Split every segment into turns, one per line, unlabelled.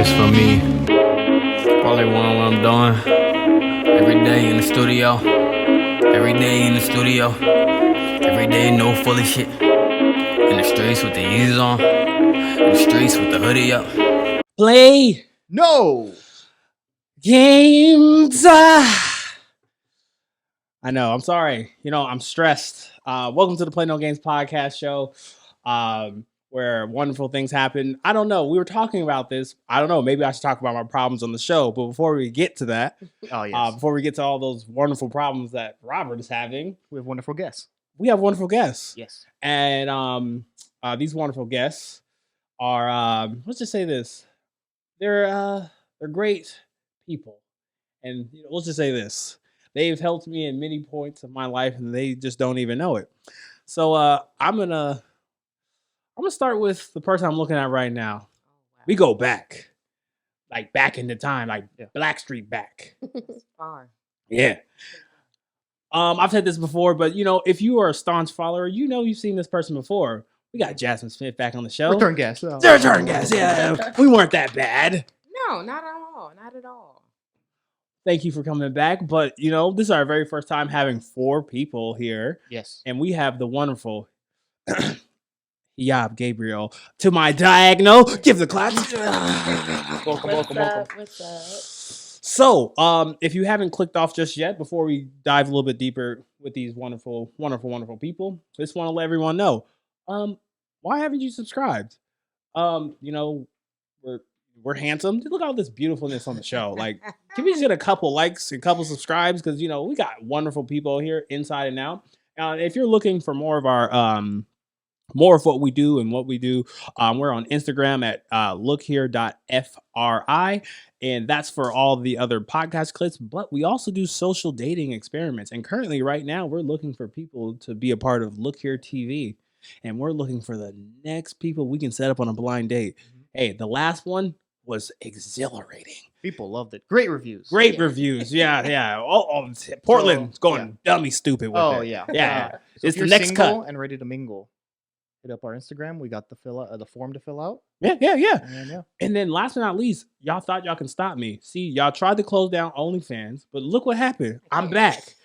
It's for me. Probably what I'm doing. Every day in the studio. Every day in the studio. Every day no fully shit. In the streets with the Yeezys on. In the streets with the hoodie up.
Play
No.
games. I know. I'm sorry. I'm stressed. Welcome to the Play No Games podcast show, where wonderful things happen. I don't know. We were talking about this. I don't know. Maybe I should talk about my problems on the show. But before we get to that, before we get to all those wonderful problems that Robert is having,
We have wonderful guests.
we have wonderful guests.
Yes.
And these wonderful guests are, let's just say this, they're great people, and let's just say this, they've helped me in many points of my life, and they just don't even know it. So I'm gonna start with the person I'm looking at right now. We go back, like back into time, like Blackstreet back.
Far.
Yeah. I've said this before, but if you are a staunch follower, you've seen this person before. We got Jhaizmine Smith back on the show.
Return guest.
Return guest. Yeah, we weren't that bad.
No, not at all. Not at all.
Thank you for coming back. But this is our very first time having 4 people here,
Yes.
and we have the wonderful Hiyab Gabriel to my diagonal. Give the claps. welcome.
What's up?
So, if you haven't clicked off just yet, before we dive a little bit deeper with these wonderful people, just want to let everyone know, why haven't you subscribed? We're handsome. Look at all this beautifulness on the show. Like, can we just get a couple likes and a couple subscribes? Because we got wonderful people here inside and out. If you're looking for more of our more of what we do and what we do, we're on Instagram at lookhere.fri, and that's for all the other podcast clips. But we also do social dating experiments, and currently right now we're looking for people to be a part of Look Here TV, and we're looking for the next people we can set up on a blind date. Hey, the last one was exhilarating.
People loved it. Great reviews.
Reviews. Yeah. Portland's going dummy stupid with it. Yeah.
So
It's
if you're
the next
single
cut.
and ready to mingle, hit up our Instagram. We got the form to fill out.
Yeah.
And
And then last but not least, y'all thought y'all can stop me. See, y'all tried to close down OnlyFans, but look what happened. I'm back.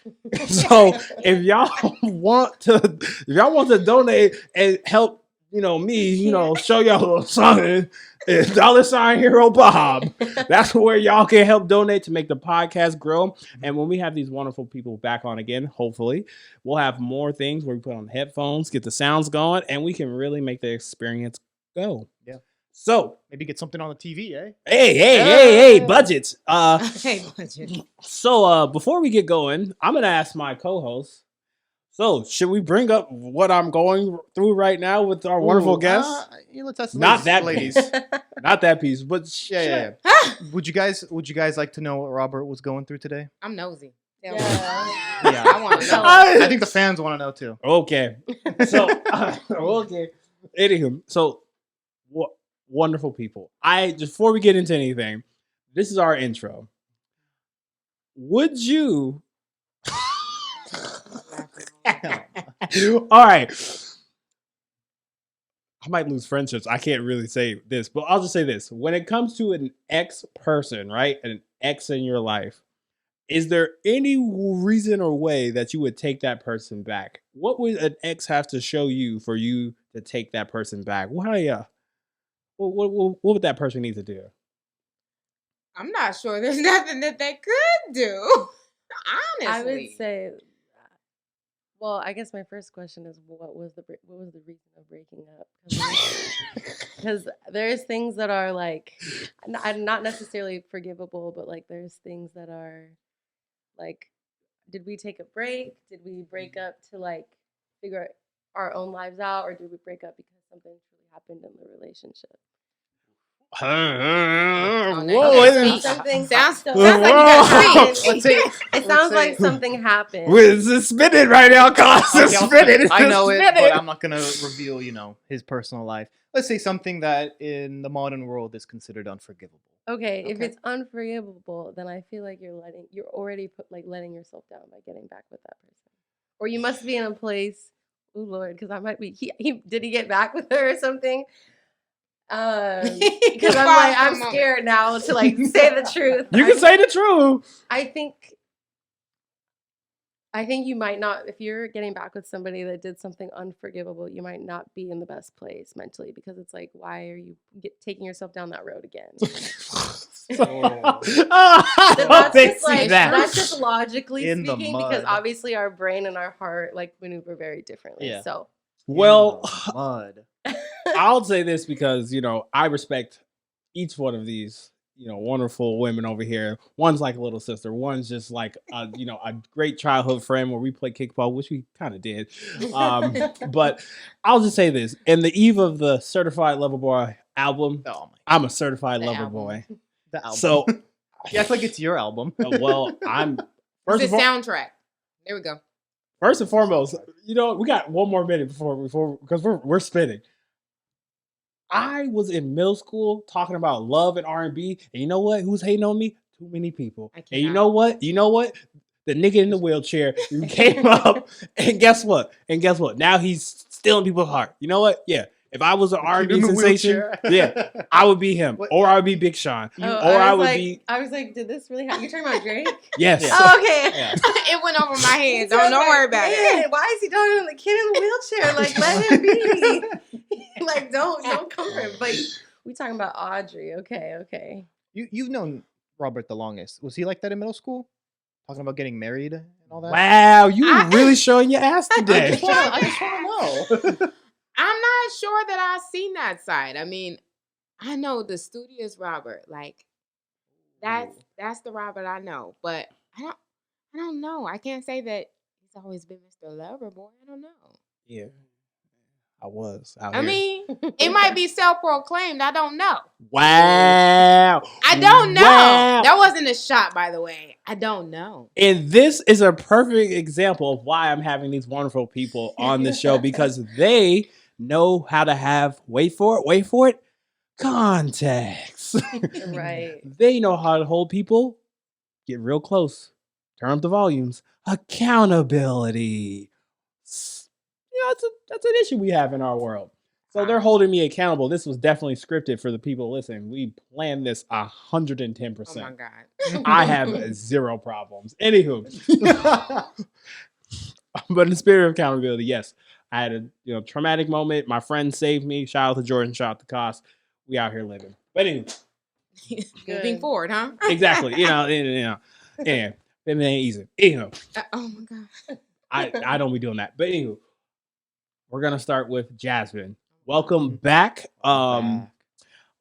So if y'all want to donate and help, me, show y'all a little something, it's $ Hero Bob. That's where y'all can help donate to make the podcast grow. And when we have these wonderful people back on again, hopefully, we'll have more things where we put on headphones, get the sounds going, and we can really make the experience go.
Yeah.
So
maybe get something on the TV, eh?
Hey, budgets.
Hey, budget.
So before we get going, I'm gonna ask my co-host. So should we bring up what I'm going through right now with our wonderful guest?
Let's ask the
Not
ladies.
that piece. Not that piece, but
Yeah. Would you guys like to know what Robert was going through today?
I'm nosy.
Yeah.
I want to know.
I think the fans want to know too.
Okay. So okay. Anywho, so wonderful people. Before we get into anything, this is our intro. Would you? All right. I might lose friendships. I can't really say this, but I'll just say this. When it comes to an ex person, right? An ex in your life, is there any reason or way that you would take that person back? What would an ex have to show you for you to take that person back? What would that person need to do?
I'm not sure there's nothing that they could do. Honestly.
I would say, well, I guess my first question is, what was the reason of breaking up? Because there's things that are like, not necessarily forgivable, but like there's things that are like, did we take a break? Did we break up to like figure our own lives out, or did we break up because something truly happened in the relationship?
Something sounds like you got speak.
It sounds like something happened.
It's spinning right now, Cas. It's spinning.
I know it, but I'm not gonna reveal, his personal life. Let's say something that in the modern world is considered unforgivable.
Okay, if it's unforgivable, then I feel like you're already letting yourself down by getting back with that person, or you must be in a place. Oh Lord, because I might be. Did he get back with her or something? Because I'm like, I'm scared now to like say the truth.
You can say the truth.
I think you might not, if you're getting back with somebody that did something unforgivable, you might not be in the best place mentally, because it's like, why are you taking yourself down that road again? That's just logically
In the
speaking,
mud.
because obviously our brain and our heart like maneuver very differently.
Yeah.
So,
Well,
mud.
I'll say this because, you know, I respect each one of these, you know, wonderful women over here. One's like a little sister. One's just like, you know, a great childhood friend where we play kickball, which we kind of did. But I'll just say this. In the eve of the Certified Lover Boy album, I'm a certified lover boy.
The album.
So,
yeah, I feel like it's your album.
well, I'm...
It's a soundtrack. There we go.
First and foremost, you know, we got one more minute before because we're spinning. I was in middle school talking about love and R&B, and you know what? Who's hating on me? Too many people. And you know what? The nigga in the wheelchair came up, and guess what? Now he's stealing people's heart. You know what? Yeah. If I was an R&B sensation, yeah, I would be him, or I would be Big Sean, or I would be.
I was like, did this really happen? You're talking about Drake?
Yes.
Yeah. Oh, okay.
Yeah. It went over my head. Don't worry about it.
Why is he talking to the kid in the wheelchair? Like, let him be. Like, don't come for him. But we talking about Audrey. Okay.
You've known Robert the longest. Was he like that in middle school? Talking about getting married and all that?
Wow, you were really showing your ass today.
I just want to know.
I'm not sure that I've seen that side. I mean, I know the studious Robert. Like, that's the Robert I know. But I don't know. I can't say that he's always been Mr. Loverboy. I don't know.
Yeah. I was.
I mean, it might be self-proclaimed. I don't know.
Wow.
I don't know. Wow. That wasn't a shot, by the way. I don't know.
And this is a perfect example of why I'm having these wonderful people on the show, because they know how to have, wait for it, context.
Right.
They know how to hold people, get real close, turn up the volumes, accountability. You know, that's an issue we have in our world. So they're holding me accountable. This was definitely scripted for the people listening. We planned this 110%.
Oh my God.
I have zero problems. Anywho. But in the spirit of accountability, yes. I had a traumatic moment. My friend saved me. Shout out to Jordan. Shout out to Cas. We out here living. But anyway.
Moving forward, huh?
Exactly. Yeah. It ain't easy. Oh
my God.
I don't be doing that. But anywho. We're gonna start with Jhaizmine. Welcome back.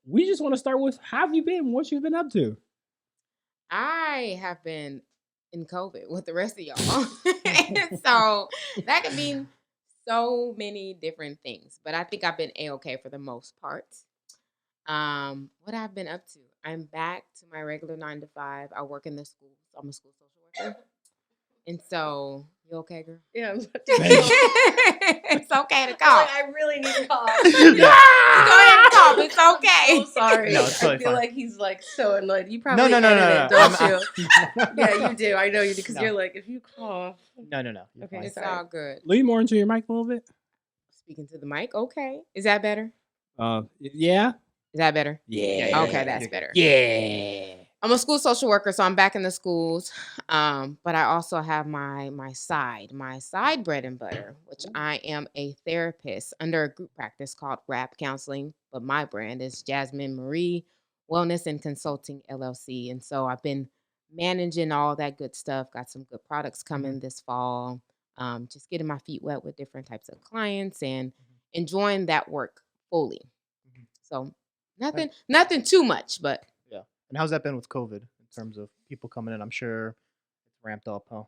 We just want to start with, how have you been? What you've been up to?
I have been in COVID with the rest of y'all. And so that could mean so many different things. But I think I've been A-okay for the most part. What I've been up to. I'm back to my regular 9 to 5. I work in the school. So I'm a school social worker. And so, you okay, girl?
Yeah.
It's okay to cough.
I really need to cough.
Yeah. Go ahead and cough. It's okay.
I'm so sorry.
No, it's totally
I feel
fine.
like he's like so annoyed. You probably
No.
it, don't you? Yeah, you do. I know you do, because you're like, if you cough.
No.
Okay,
It's
sorry.
all good.
Lean more into your mic a little bit.
Speaking to the mic. Okay. Is that better?
Yeah.
Is that better?
Yeah.
Okay, that's better.
Yeah.
I'm a school social worker, so I'm back in the schools. But I also have my side bread and butter, which I am a therapist under a group practice called RAP Counseling. But my brand is Jhaizmine Marie Wellness and Consulting LLC. And so I've been managing all that good stuff. Got some good products coming this fall. Just getting my feet wet with different types of clients and enjoying that work fully. So nothing too much, but.
And how's that been with COVID in terms of people coming in? I'm sure it's ramped up, huh?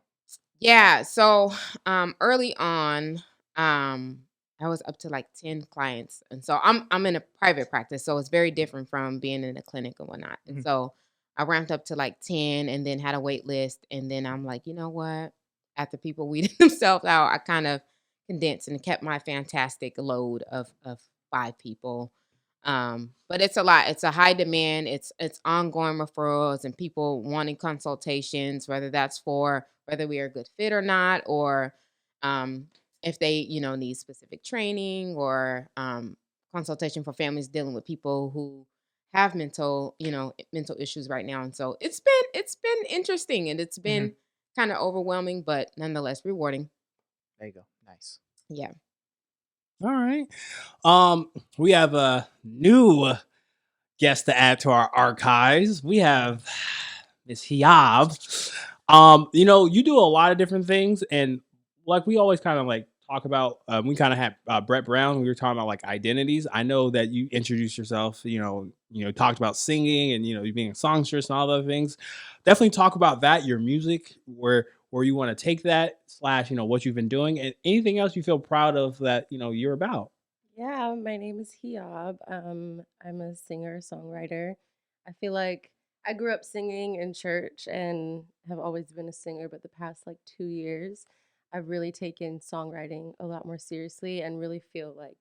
Yeah. So early on, I was up to like 10 clients. And so I'm in a private practice. So it's very different from being in a clinic and whatnot. And so I ramped up to like 10 and then had a wait list. And then I'm like, you know what? After people weeded themselves out, I kind of condensed and kept my fantastic load of 5 people. But it's a lot. It's a high demand. It's ongoing referrals and people wanting consultations, whether that's for whether we are a good fit or not, or if they, need specific training or consultation for families dealing with people who have mental issues right now. And so it's been interesting, and it's been kind of overwhelming, but nonetheless rewarding.
There you go. Nice.
Yeah.
All right. We have a new guest to add to our archives. We have Miss Hiyab. You do a lot of different things, and like we always kind of like talk about. We kind of had Brett Brown. We were talking about like identities. I know that you introduced yourself. Talked about singing and you being a songstress and all other things. Definitely talk about that. Your music, where you want to take that / what you've been doing, and anything else you feel proud of that you're about.
Yeah, my name is Hiyab. I'm a singer songwriter. I feel like I grew up singing in church and have always been a singer, but the past like 2 years, I've really taken songwriting a lot more seriously and really feel like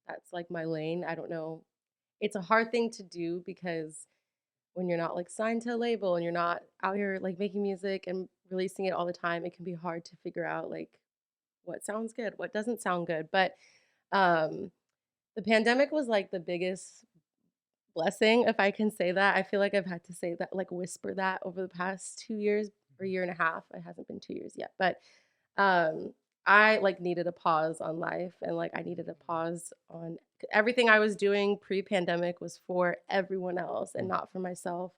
that's like my lane. I don't know. It's a hard thing to do because when you're not like signed to a label and you're not out here like making music and releasing it all the time, it can be hard to figure out like what sounds good, what doesn't sound good. But um the pandemic was like the biggest blessing, if I can say that. I feel like I've had to say that, like whisper that over the past 2 years or year and a half. It hasn't been 2 years yet, but um, I like needed a pause on life, and like I needed a pause on everything I was doing pre-pandemic was for everyone else and not for myself.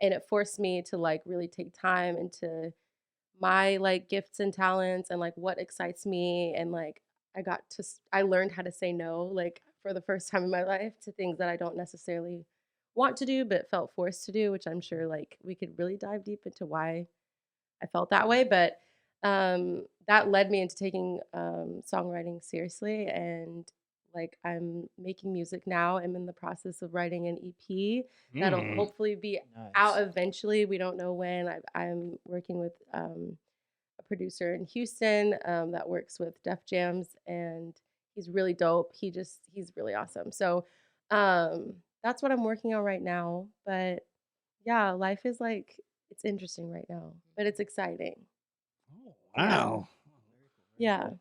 And it forced me to like really take time into my like gifts and talents and like what excites me, and like I learned how to say no, like for the first time in my life, to things that I don't necessarily want to do but felt forced to do, which I'm sure like we could really dive deep into why I felt that way. But that led me into taking songwriting seriously, and like I'm making music now. I'm in the process of writing an EP that'll hopefully be out
Nice.
eventually. We don't know when. I'm working with a producer in Houston that works with Def Jams, and he's really dope. He's really awesome. So that's what I'm working on right now. But yeah, life is like it's interesting right now, but it's exciting.
Oh, wow.
Yeah.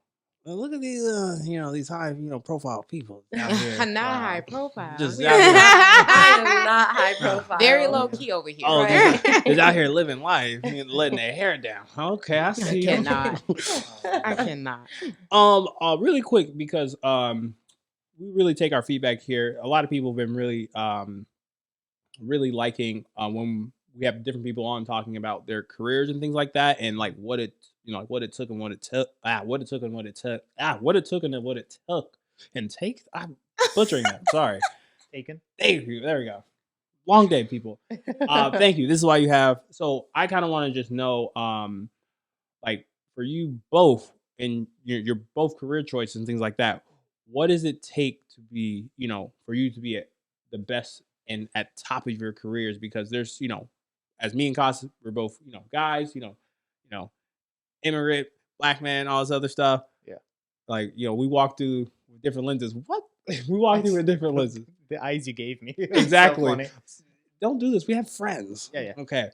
Well, look at these, these high, profile people out here.
Not high profile.
Just
We
out
are
here.
I am not high profile.
Very low key over here.
Oh,
Right.
just out here living life, letting their hair down. Okay, I see.
I cannot. I cannot.
Really quick because we really take our feedback here. A lot of people have been really liking when we have different people on talking about their careers and things like that, and like what it what it took and what it took what it took and what it took what it took and what it took and take. I'm butchering that. Sorry.
Taken.
Thank you. There we go. Long day, people. Thank you. This is why you have. So I kind of want to just know, like for you both and your both career choices and things like that. What does it take to be, for you to be at the best and at top of your careers? Because there's, as me and Cas, we're both, guys, immigrant, black man, all this other stuff.
Yeah.
Like, we walk through with different lenses. What? We walk through with different lenses.
The eyes you gave me.
Exactly.
So
Don't do this. We have friends.
Yeah.
Okay.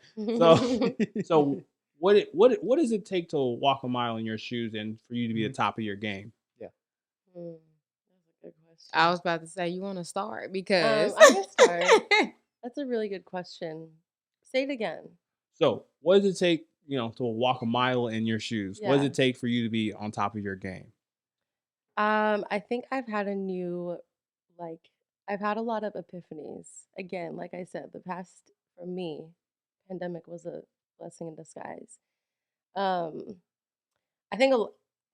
So what does it take to walk a mile in your shoes and for you to be the top of your game?
That's a good question.
I was about to say, you want to start because
I can start. That's a really good question. Say it again.
So what does it take, to walk a mile in your shoes? What does
Yeah.
it take for you to be on top of your game?
I think I've had I've had a lot of epiphanies. Again, like I said, the past for me, pandemic was a blessing in disguise. Um, I think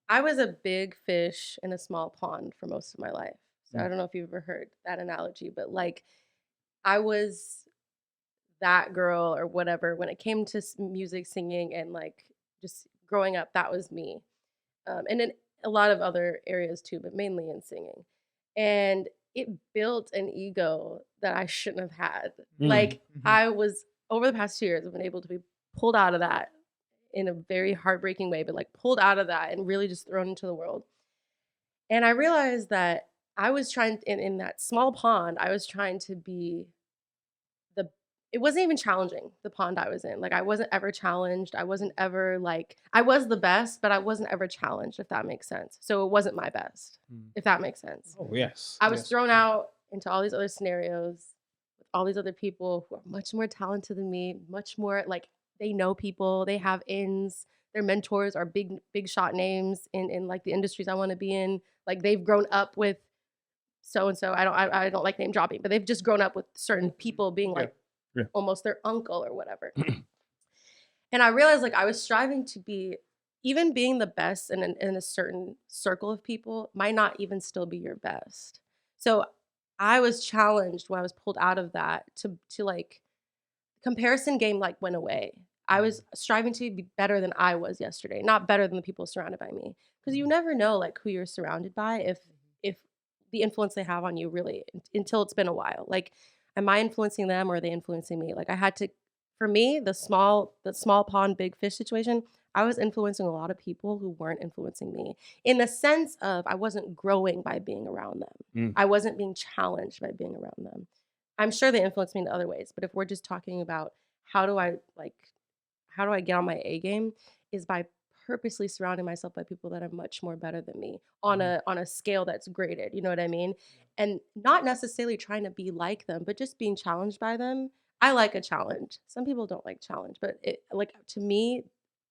I was a big fish in a small pond for most of my life. So I don't know if you've ever heard that analogy, but like I was that girl or whatever when it came to music, singing, and like just growing up. That was me, and in a lot of other areas too, but mainly in singing. And it built an ego that I shouldn't have had. Like I was over the past 2 years, I've been able to be pulled out of that in a very heartbreaking way, but like pulled out of that and really just thrown into the world. And I realized that I was trying in that small pond, I was trying to be the it wasn't even challenging the pond I was in. Like I wasn't ever challenged. I wasn't ever like I was the best, but I wasn't ever challenged, if that makes sense. So it wasn't my best, if that makes sense.
Oh yes.
I was
Yes.
thrown out into all these other scenarios with all these other people who are much more talented than me, much more like they know people, they have ins, their mentors are big shot names in like the industries I want to be in. Like they've grown up with so and so. I don't like name dropping, but they've just grown up with certain people being like
Yeah.
almost their uncle or whatever. And I realized like I was striving to be, even being the best in a certain circle of people might not even still be your best. So I was challenged when I was pulled out of that to like comparison game like went away. I was striving to be better than I was yesterday, not better than the people surrounded by me. Because you never know like who you're surrounded by if the influence they have on you really until it's been a while. Like, am I influencing them or are they influencing me? Like I had to, for me, the small pond, big fish situation, I was influencing a lot of people who weren't influencing me in the sense of I wasn't growing by being around them. I wasn't being challenged by being around them. I'm sure they influenced me in other ways, but if we're just talking about how do I get on my A game, is by purposely surrounding myself by people that are much more better than me on a scale that's graded, you know what I mean? And not necessarily trying to be like them, but just being challenged by them. I like a challenge. Some people don't like challenge, but it, like, to me,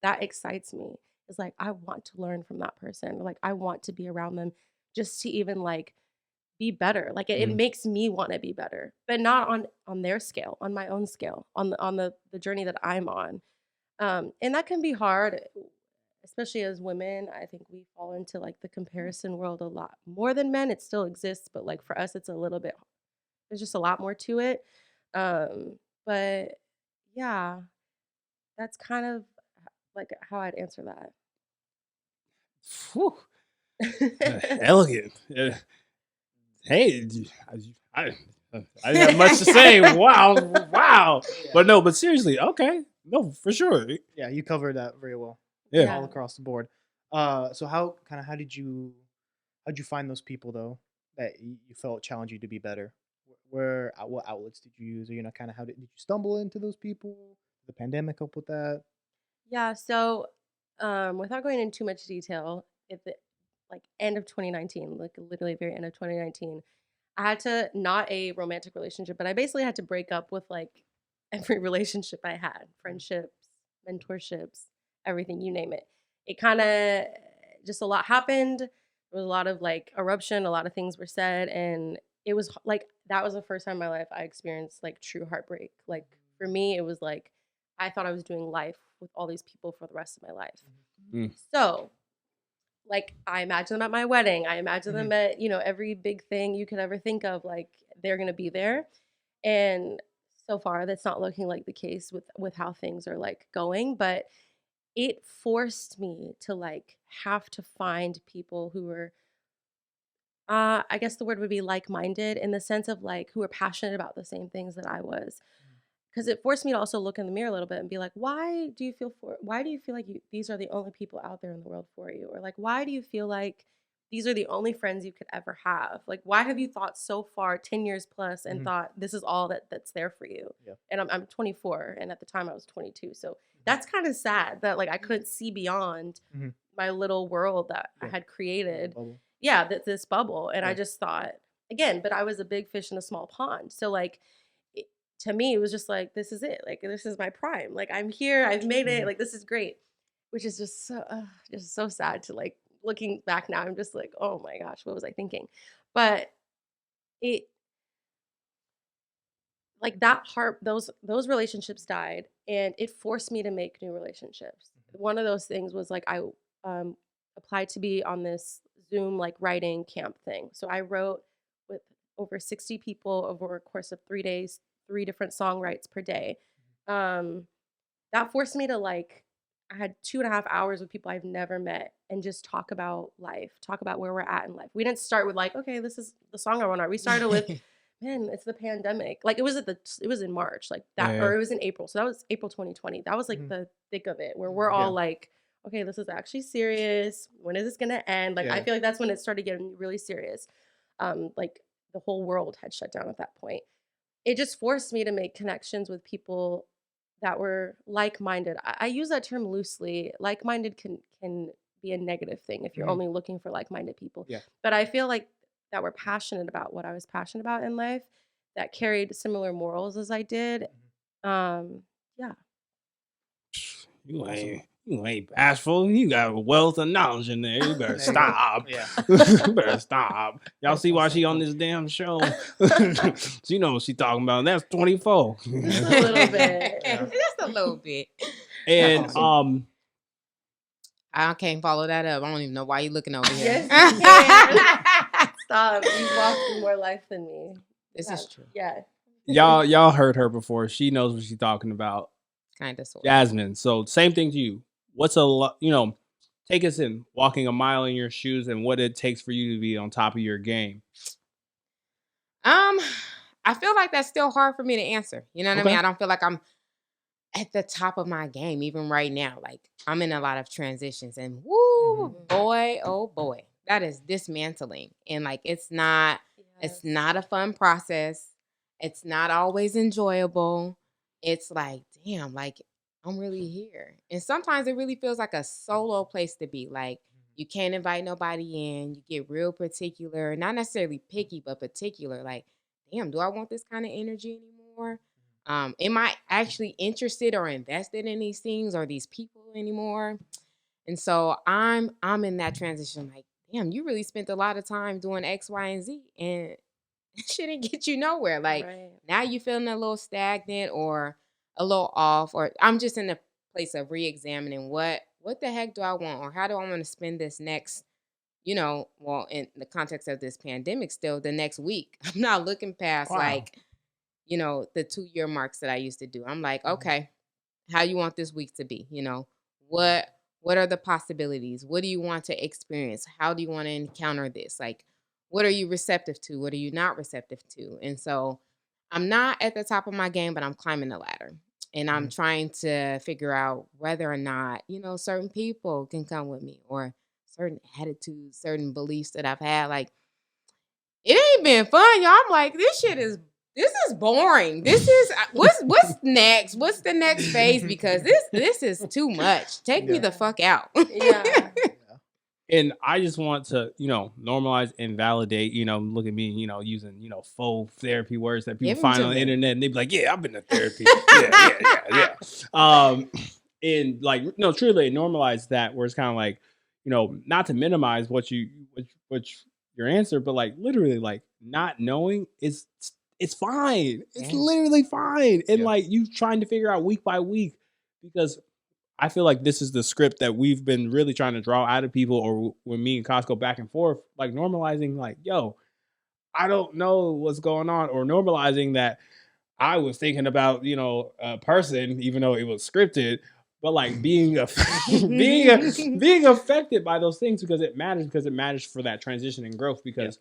that excites me. It's like I want to learn from that person. Like I want to be around them just to even like be better. Like it makes me want to be better, but not on their scale, on my own scale, on the journey that I'm on. And that can be hard, especially as women. I think we fall into like the comparison world a lot more than men. It still exists, but like for us, it's a little bit, there's just a lot more to it. But yeah, that's kind of like how I'd answer that.
Whew. Elegant. Hey, I didn't have much to say. Wow, wow. But no, but seriously, okay, no, for sure.
Yeah, you covered that very well.
Yeah.
All across the board. So how did you find those people though that you felt challenged you to be better? What outlets did you use? Or, kind of how did you stumble into those people? Did the pandemic help with that?
Yeah, so without going into too much detail, at the like end of 2019, like literally very end of 2019, I had to, not a romantic relationship, but I basically had to break up with like every relationship I had, friendships, mentorships, everything, you name it. It kind of just a lot happened. There was a lot of like eruption, a lot of things were said, and it was like that was the first time in my life I experienced like true heartbreak. Like for me, it was like I thought I was doing life with all these people for the rest of my life. So like I imagine them at my wedding. I imagine them at, every big thing you could ever think of, like they're going to be there. And so far that's not looking like the case with how things are like going, but it forced me to like have to find people who were I guess the word would be like-minded, in the sense of like who are passionate about the same things that I was. Because it forced me to also look in the mirror a little bit and be like, why do you feel like these are the only people out there in the world for you? Or like, why do you feel like these are the only friends you could ever have? Like, why have you thought so far, 10 years plus, and thought this is all that's there for you?
Yeah.
And I'm 24, and at the time I was 22. So that's kind of sad that like I couldn't see beyond my little world that I had created. Yeah, this bubble. And I just thought, again, but I was a big fish in a small pond. So like, to me, it was just like, this is it. Like, this is my prime. Like, I'm here. I've made it. Like, this is great. Which is just so sad to like, looking back now, I'm just like, oh my gosh, what was I thinking? But it, like those relationships died, and it forced me to make new relationships. One of those things was like, I applied to be on this Zoom like writing camp thing. So I wrote with over 60 people over a course of 3 days, 3 different song writes per day. That forced me to like, I had 2.5 hours with people I've never met and just talk about life, talk about where we're at in life. We didn't start with like, okay, this is the song I want to write. We started with, man, it's the pandemic. Like it was in March, like that, or it was in April. So that was April 2020. That was like the thick of it, where we're all like, okay, this is actually serious. When is this gonna end? Like I feel like that's when it started getting really serious. Like the whole world had shut down at that point. it just forced me to make connections with people that were like-minded. I use that term loosely. Like-minded can be a negative thing if you're
Mhm.
only looking for like-minded people.
Yeah.
But I feel like that were passionate about what I was passionate about in life, that carried similar morals as I did. Yeah.
You ain't bashful. You got a wealth of knowledge in there. You better
There you go.
stop.
Yeah.
You better stop. Y'all see why she on this damn show? She know what she talking about. That's 24.
Just a little bit.
Yeah.
Just a little bit.
And
That's awesome.
I can't follow that up. I don't even know why you looking over here.
Yes, you can. Stop. You've walked through more life than me.
This is true.
Yeah.
y'all heard her before. She knows what she's talking about.
Kind of sort.
Jhaizmine. So same thing to you. What's take us in walking a mile in your shoes and what it takes for you to be on top of your game.
I feel like that's still hard for me to answer. You know what I mean?
Okay.
I don't feel like I'm at the top of my game even right now. Like I'm in a lot of transitions and woo, boy, oh boy, that is dismantling. And like it's not a fun process. It's not always enjoyable. It's like, damn, like I'm really here. And sometimes it really feels like a solo place to be. Like you can't invite nobody in. You get real particular, not necessarily picky, but particular. Like, damn, do I want this kind of energy anymore? Am I actually interested or invested in these things or these people anymore? And so I'm in that transition. Like, damn, you really spent a lot of time doing X, Y, and Z, and it shouldn't get you nowhere. Like now you feeling a little stagnant or a little off, or I'm just in a place of re-examining what the heck do I want, or how do I want to spend this next, well, in the context of this pandemic, still the next week. I'm not looking past like, the 2-year marks that I used to do. I'm like, okay, how you want this week to be? What are the possibilities? What do you want to experience? How do you want to encounter this? Like, what are you receptive to? What are you not receptive to? And so I'm not at the top of my game, but I'm climbing the ladder. And I'm trying to figure out whether or not, certain people can come with me, or certain attitudes, certain beliefs that I've had. Like, it ain't been fun, y'all. I'm like, this is boring. This is what's next? What's the next phase? Because this is too much. Take me the fuck out.
Yeah.
And I just want to, normalize and validate, look at me, using, faux therapy words that people find on the internet, and they be like, yeah, I've been to therapy. yeah. And like, no, truly normalize that, where it's kind of like, not to minimize what your answer, but like literally like not knowing it's fine. It's literally fine. And like you trying to figure out week by week, because I feel like this is the script that we've been really trying to draw out of people, or when me and Cas go back and forth, like normalizing like, yo, I don't know what's going on, or normalizing that I was thinking about, a person, even though it was scripted, but like being being affected by those things because it matters for that transition and growth, because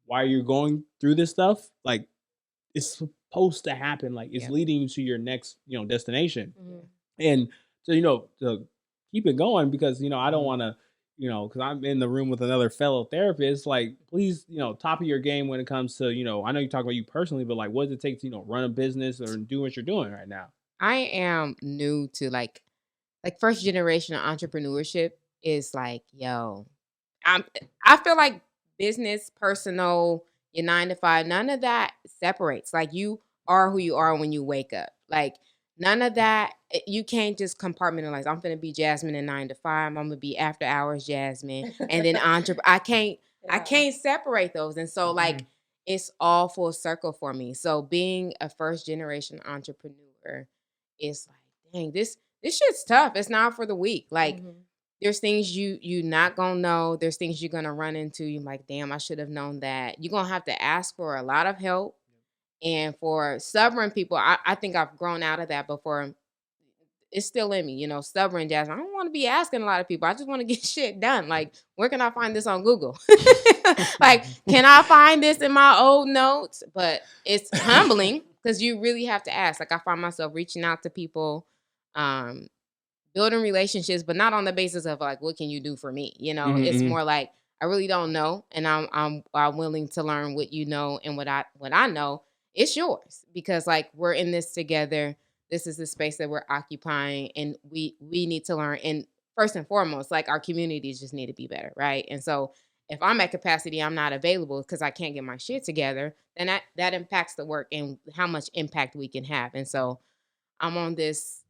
while you're going through this stuff, like it's supposed to happen, like it's leading you to your next, destination. And so, to keep it going, because, I don't want to, because I'm in the room with another fellow therapist, like, please, top of your game when it comes to, I know you talk about you personally, but like, what does it take to, run a business or do what you're doing right now?
I am new to like first generation of entrepreneurship is like, yo, I feel like business, personal, your 9 to 5, none of that separates. Like you are who you are when you wake up. Like none of that, you can't just compartmentalize. I'm gonna be Jhaizmine in 9 to 5. I'm gonna be after hours Jhaizmine, and then I can't separate those. And so like it's all full circle for me. So being a first generation entrepreneur is like, dang, this shit's tough. It's not for the weak. Like there's things you not gonna know. There's things you're gonna run into. You're like, damn, I should have known that. You're gonna have to ask for a lot of help. And for stubborn people, I think I've grown out of that before. It's still in me, stubborn Jhaizmine. I don't want to be asking a lot of people. I just want to get shit done. Like, where can I find this on Google? Like, can I find this in my old notes? But it's humbling because you really have to ask. Like, I find myself reaching out to people, building relationships, but not on the basis of like, what can you do for me? It's more like, I really don't know, and I'm willing to learn what you know and what I know. it's yours because like we're in this together. This is the space that we're occupying, and we need to learn. And first and foremost, like our communities just need to be better, right? And so if I'm at capacity, I'm not available because I can't get my shit together, then that impacts the work and how much impact we can have. And so I'm on this,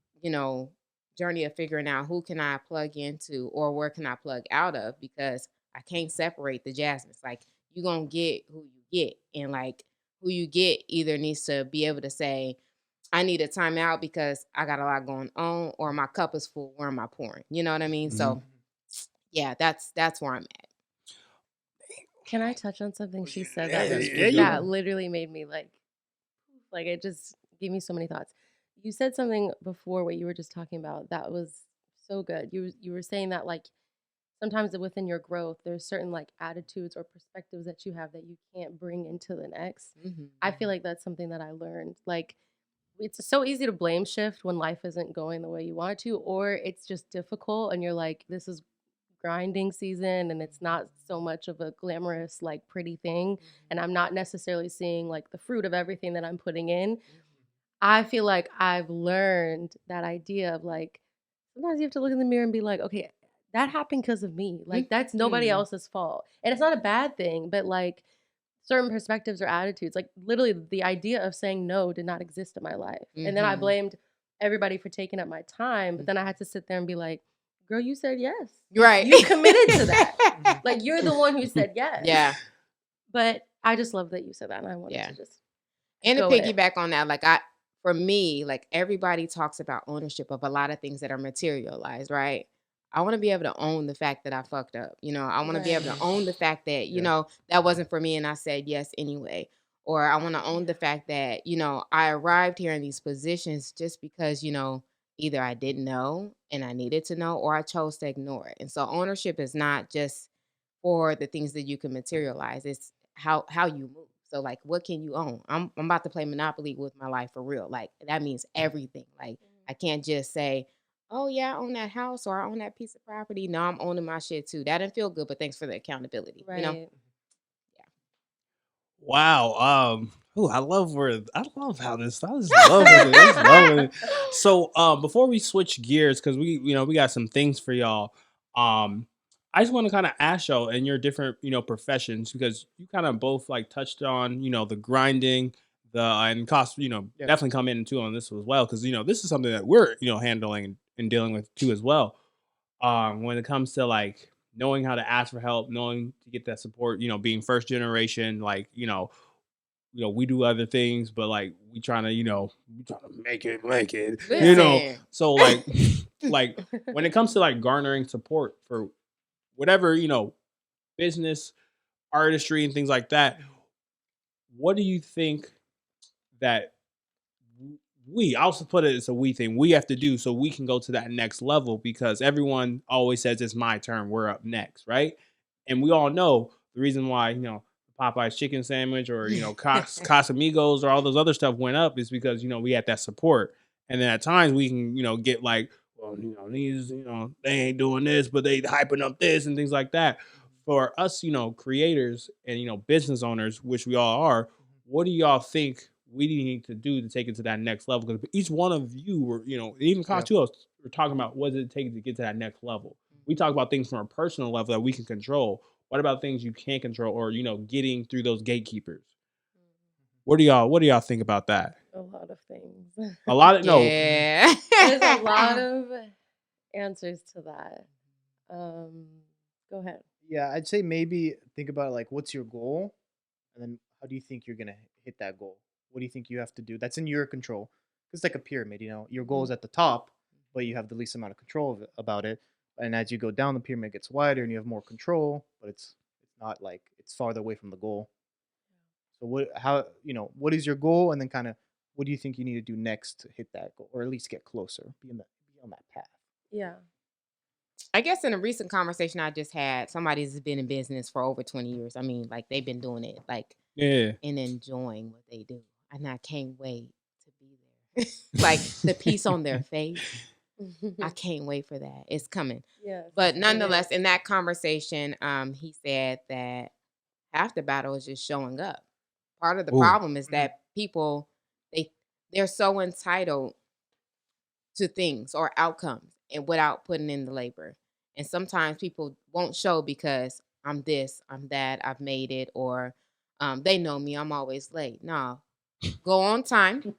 journey of figuring out who can I plug into or where can I plug out of, because I can't separate the Jhaizmines. Like you're gonna get who you get, and like who you get either needs to be able to say, I need a timeout because I got a lot going on, or my cup is full. Where am I pouring? You know what I mean? So yeah, that's where I'm at.
Can I touch on something she said
Yeah,
that
yeah,
that literally made me like it just gave me so many thoughts. You said something before what you were just talking about that was so good. You were saying that like sometimes within your growth there's certain like attitudes or perspectives that you have that you can't bring into the next. I feel like that's something that I learned. Like it's so easy to blame shift when life isn't going the way you want it to, or it's just difficult and you're like, this is grinding season and it's not so much of a glamorous like pretty thing, and I'm not necessarily seeing like the fruit of everything that I'm putting in. I feel like I've learned that idea of like sometimes you have to look in the mirror and be like, okay, that happened because of me. Like that's nobody else's fault. And it's not a bad thing, but like certain perspectives or attitudes, like literally the idea of saying no did not exist in my life. And then I blamed everybody for taking up my time, but then I had to sit there and be like, girl, you said yes.
Right.
You committed to that. Like you're the one who said yes.
Yeah.
But I just love that you said that, and I wanted to just
and to
go with it.
piggyback on that, like for me, like everybody talks about ownership of a lot of things that are materialized, right? I want to be able to own the fact that I fucked up. I want to be able to own the fact that, that wasn't for me and I said yes anyway. Or I want to own the fact that, I arrived here in these positions just because, either I didn't know and I needed to know, or I chose to ignore it. And so ownership is not just for the things that you can materialize. It's how you move. So like, what can you own? I'm about to play Monopoly with my life for real. Like that means everything. Like I can't just say, oh yeah, I own that house or I own that piece of property. No, I'm owning my shit too. That didn't feel good, but thanks for the accountability.
Right.
Yeah.
Wow. I love how this. I just love it. I just love it. So, before we switch gears, because we got some things for y'all. I just want to kind of ask y'all in your different, professions, because you kind of both like touched on, the grinding, and cost, definitely come in too on this as well, because this is something that we're, handling and dealing with too as well. When it comes to like knowing how to ask for help, knowing to get that support, being first generation, like, we do other things, but like we trying to make it,
Listen.
So like, like when it comes to like garnering support for whatever, business, artistry and things like that, what do you think that I also put it as a we thing we have to do so we can go to that next level? Because everyone always says it's my turn, we're up next, right? And we all know the reason why, Popeye's chicken sandwich or, Casamigos or all those other stuff went up is because, we had that support. And then at times we can, get like, well, these, they ain't doing this, but they hyping up this and things like that. For us, creators and, business owners, which we all are, what do y'all think we need to do to take it to that next level? Because each one of you were, even Cas too, we're talking about what does it take to get to that next level. We talk about things from a personal level that we can control. What about things you can't control, or getting through those gatekeepers? What do y'all think about that?
A lot of things.
A lot of
Yeah.
There's a lot of answers to that. Go ahead.
Yeah, I'd say maybe think about like what's your goal, and then how do you think you're gonna hit that goal? What do you think you have to do? That's in your control. It's like a pyramid, Your goal is at the top, but you have the least amount of control about it. And as you go down, the pyramid gets wider, and you have more control, but it's not like it's farther away from the goal. So what is your goal, and then kind of what do you think you need to do next to hit that goal, or at least get closer, be on that path?
Yeah.
I guess in a recent conversation I just had, somebody's been in business for over 20 years. I mean, like they've been doing it like and enjoying what they do. And I can't wait to be there. Like the peace on their face. I can't wait for that. It's coming.
Yes.
But nonetheless, in that conversation, he said that half the battle is just showing up. Part of the problem is that people, they're so entitled to things or outcomes and without putting in the labor. And sometimes people won't show because I'm this, I'm that, I've made it, or they know me, I'm always late. No, go on time,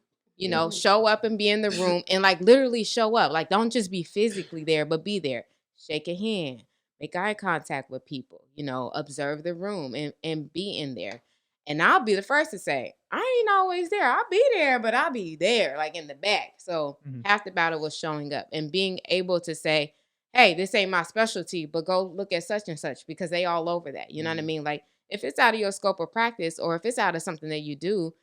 show up and be in the room and like literally show up. Like, don't just be physically there, but be there. Shake a hand, make eye contact with people, observe the room and be in there. And I'll be the first to say, I ain't always there. I'll be there, but I'll be there, like in the back. So half the battle was showing up and being able to say, hey, this ain't my specialty, but go look at such and such because they all over that. You know what I mean? Like, if it's out of your scope of practice or if it's out of something that you do,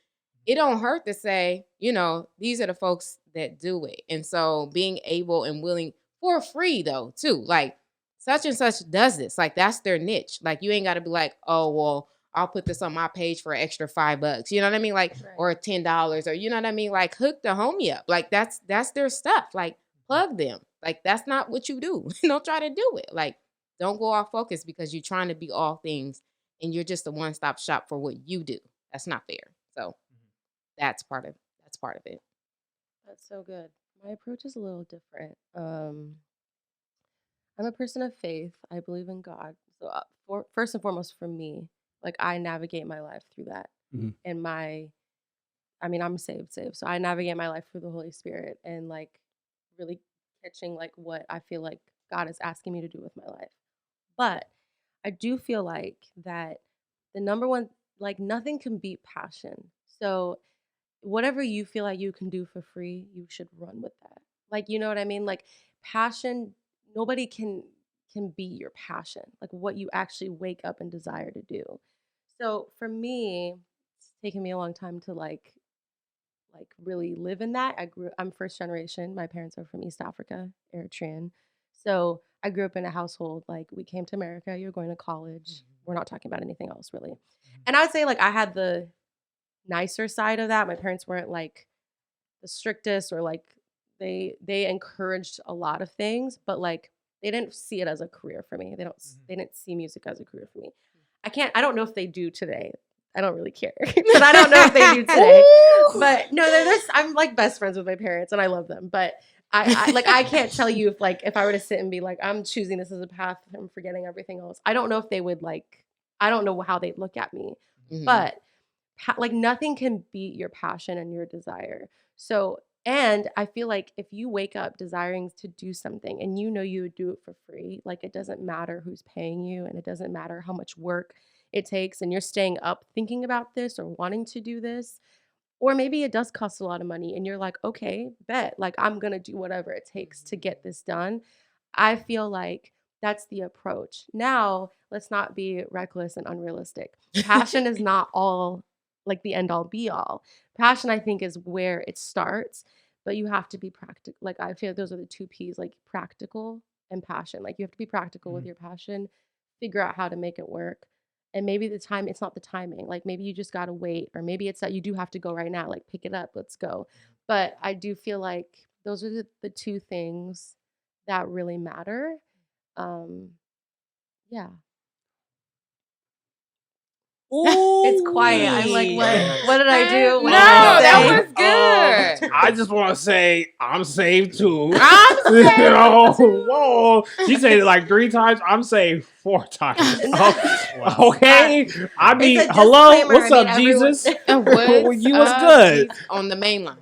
it don't hurt to say, these are the folks that do it. And so being able and willing for free though, too, like such and such does this, like that's their niche. Like you ain't got to be like, oh, well, I'll put this on my page for an extra $5. You know what I mean? Like, or $10 or, you know what I mean? Like hook the homie up. Like that's their stuff. Like plug them. Like that's not what you do. Don't try to do it. Like don't go off focus because you're trying to be all things and you're just a one-stop shop for what you do. That's not fair. So that's part of it.
That's so good. My approach is a little different. I'm a person of faith. I believe in God. So first and foremost for me, like I navigate my life through that. And I'm saved. So I navigate my life through the Holy Spirit and like really catching like what I feel like God is asking me to do with my life. But I do feel like that the number one, like nothing can beat passion. So whatever you feel like you can do for free, you should run with that. Like, you know what I mean? Like passion, nobody can beat your passion, like what you actually wake up and desire to do. So for me, it's taken me a long time to like really live in that. I'm first generation. My parents are from East Africa, Eritrean. So I grew up in a household, like we came to America, you're going to college. We're not talking about anything else really. And I would say like I had the nicer side of that. My parents weren't like the strictest or like they encouraged a lot of things, but like they didn't see it as a career for me. They didn't see music as a career for me. I don't know if they do today. I don't really care, but I don't know if they do today. But no, I'm like best friends with my parents and I love them. But I can't tell you if I were to sit and be like, I'm choosing this as a path, I'm forgetting everything else. I don't know if they would I don't know how they'd look at me, but like nothing can beat your passion and your desire. So, and I feel like if you wake up desiring to do something and you would do it for free, like it doesn't matter who's paying you and it doesn't matter how much work it takes and you're staying up thinking about this or wanting to do this, or maybe it does cost a lot of money and you're like, okay, bet, like I'm going to do whatever it takes to get this done. I feel like that's the approach. Now, let's not be reckless and unrealistic. Passion is not all like the end all be all. Passion, I think, is where it starts, but you have to be practical. Like I feel like those are the two P's, like practical and passion. Like you have to be practical with your passion, figure out how to make it work. And maybe it's not the timing. Like maybe you just got to wait, or maybe it's that you do have to go right now, like pick it up, let's go. But I do feel like those are the two things that really matter. Yeah.
Ooh,
it's quiet. I'm like, what did I do?
No,
What did I say?
that was good.
I just want to say I'm saved too.
I'm saved too.
Whoa. She said it like 3 times. I'm saved 4 times. Okay. I mean, hello. What's up, Jesus? You was good.
He's on the main line.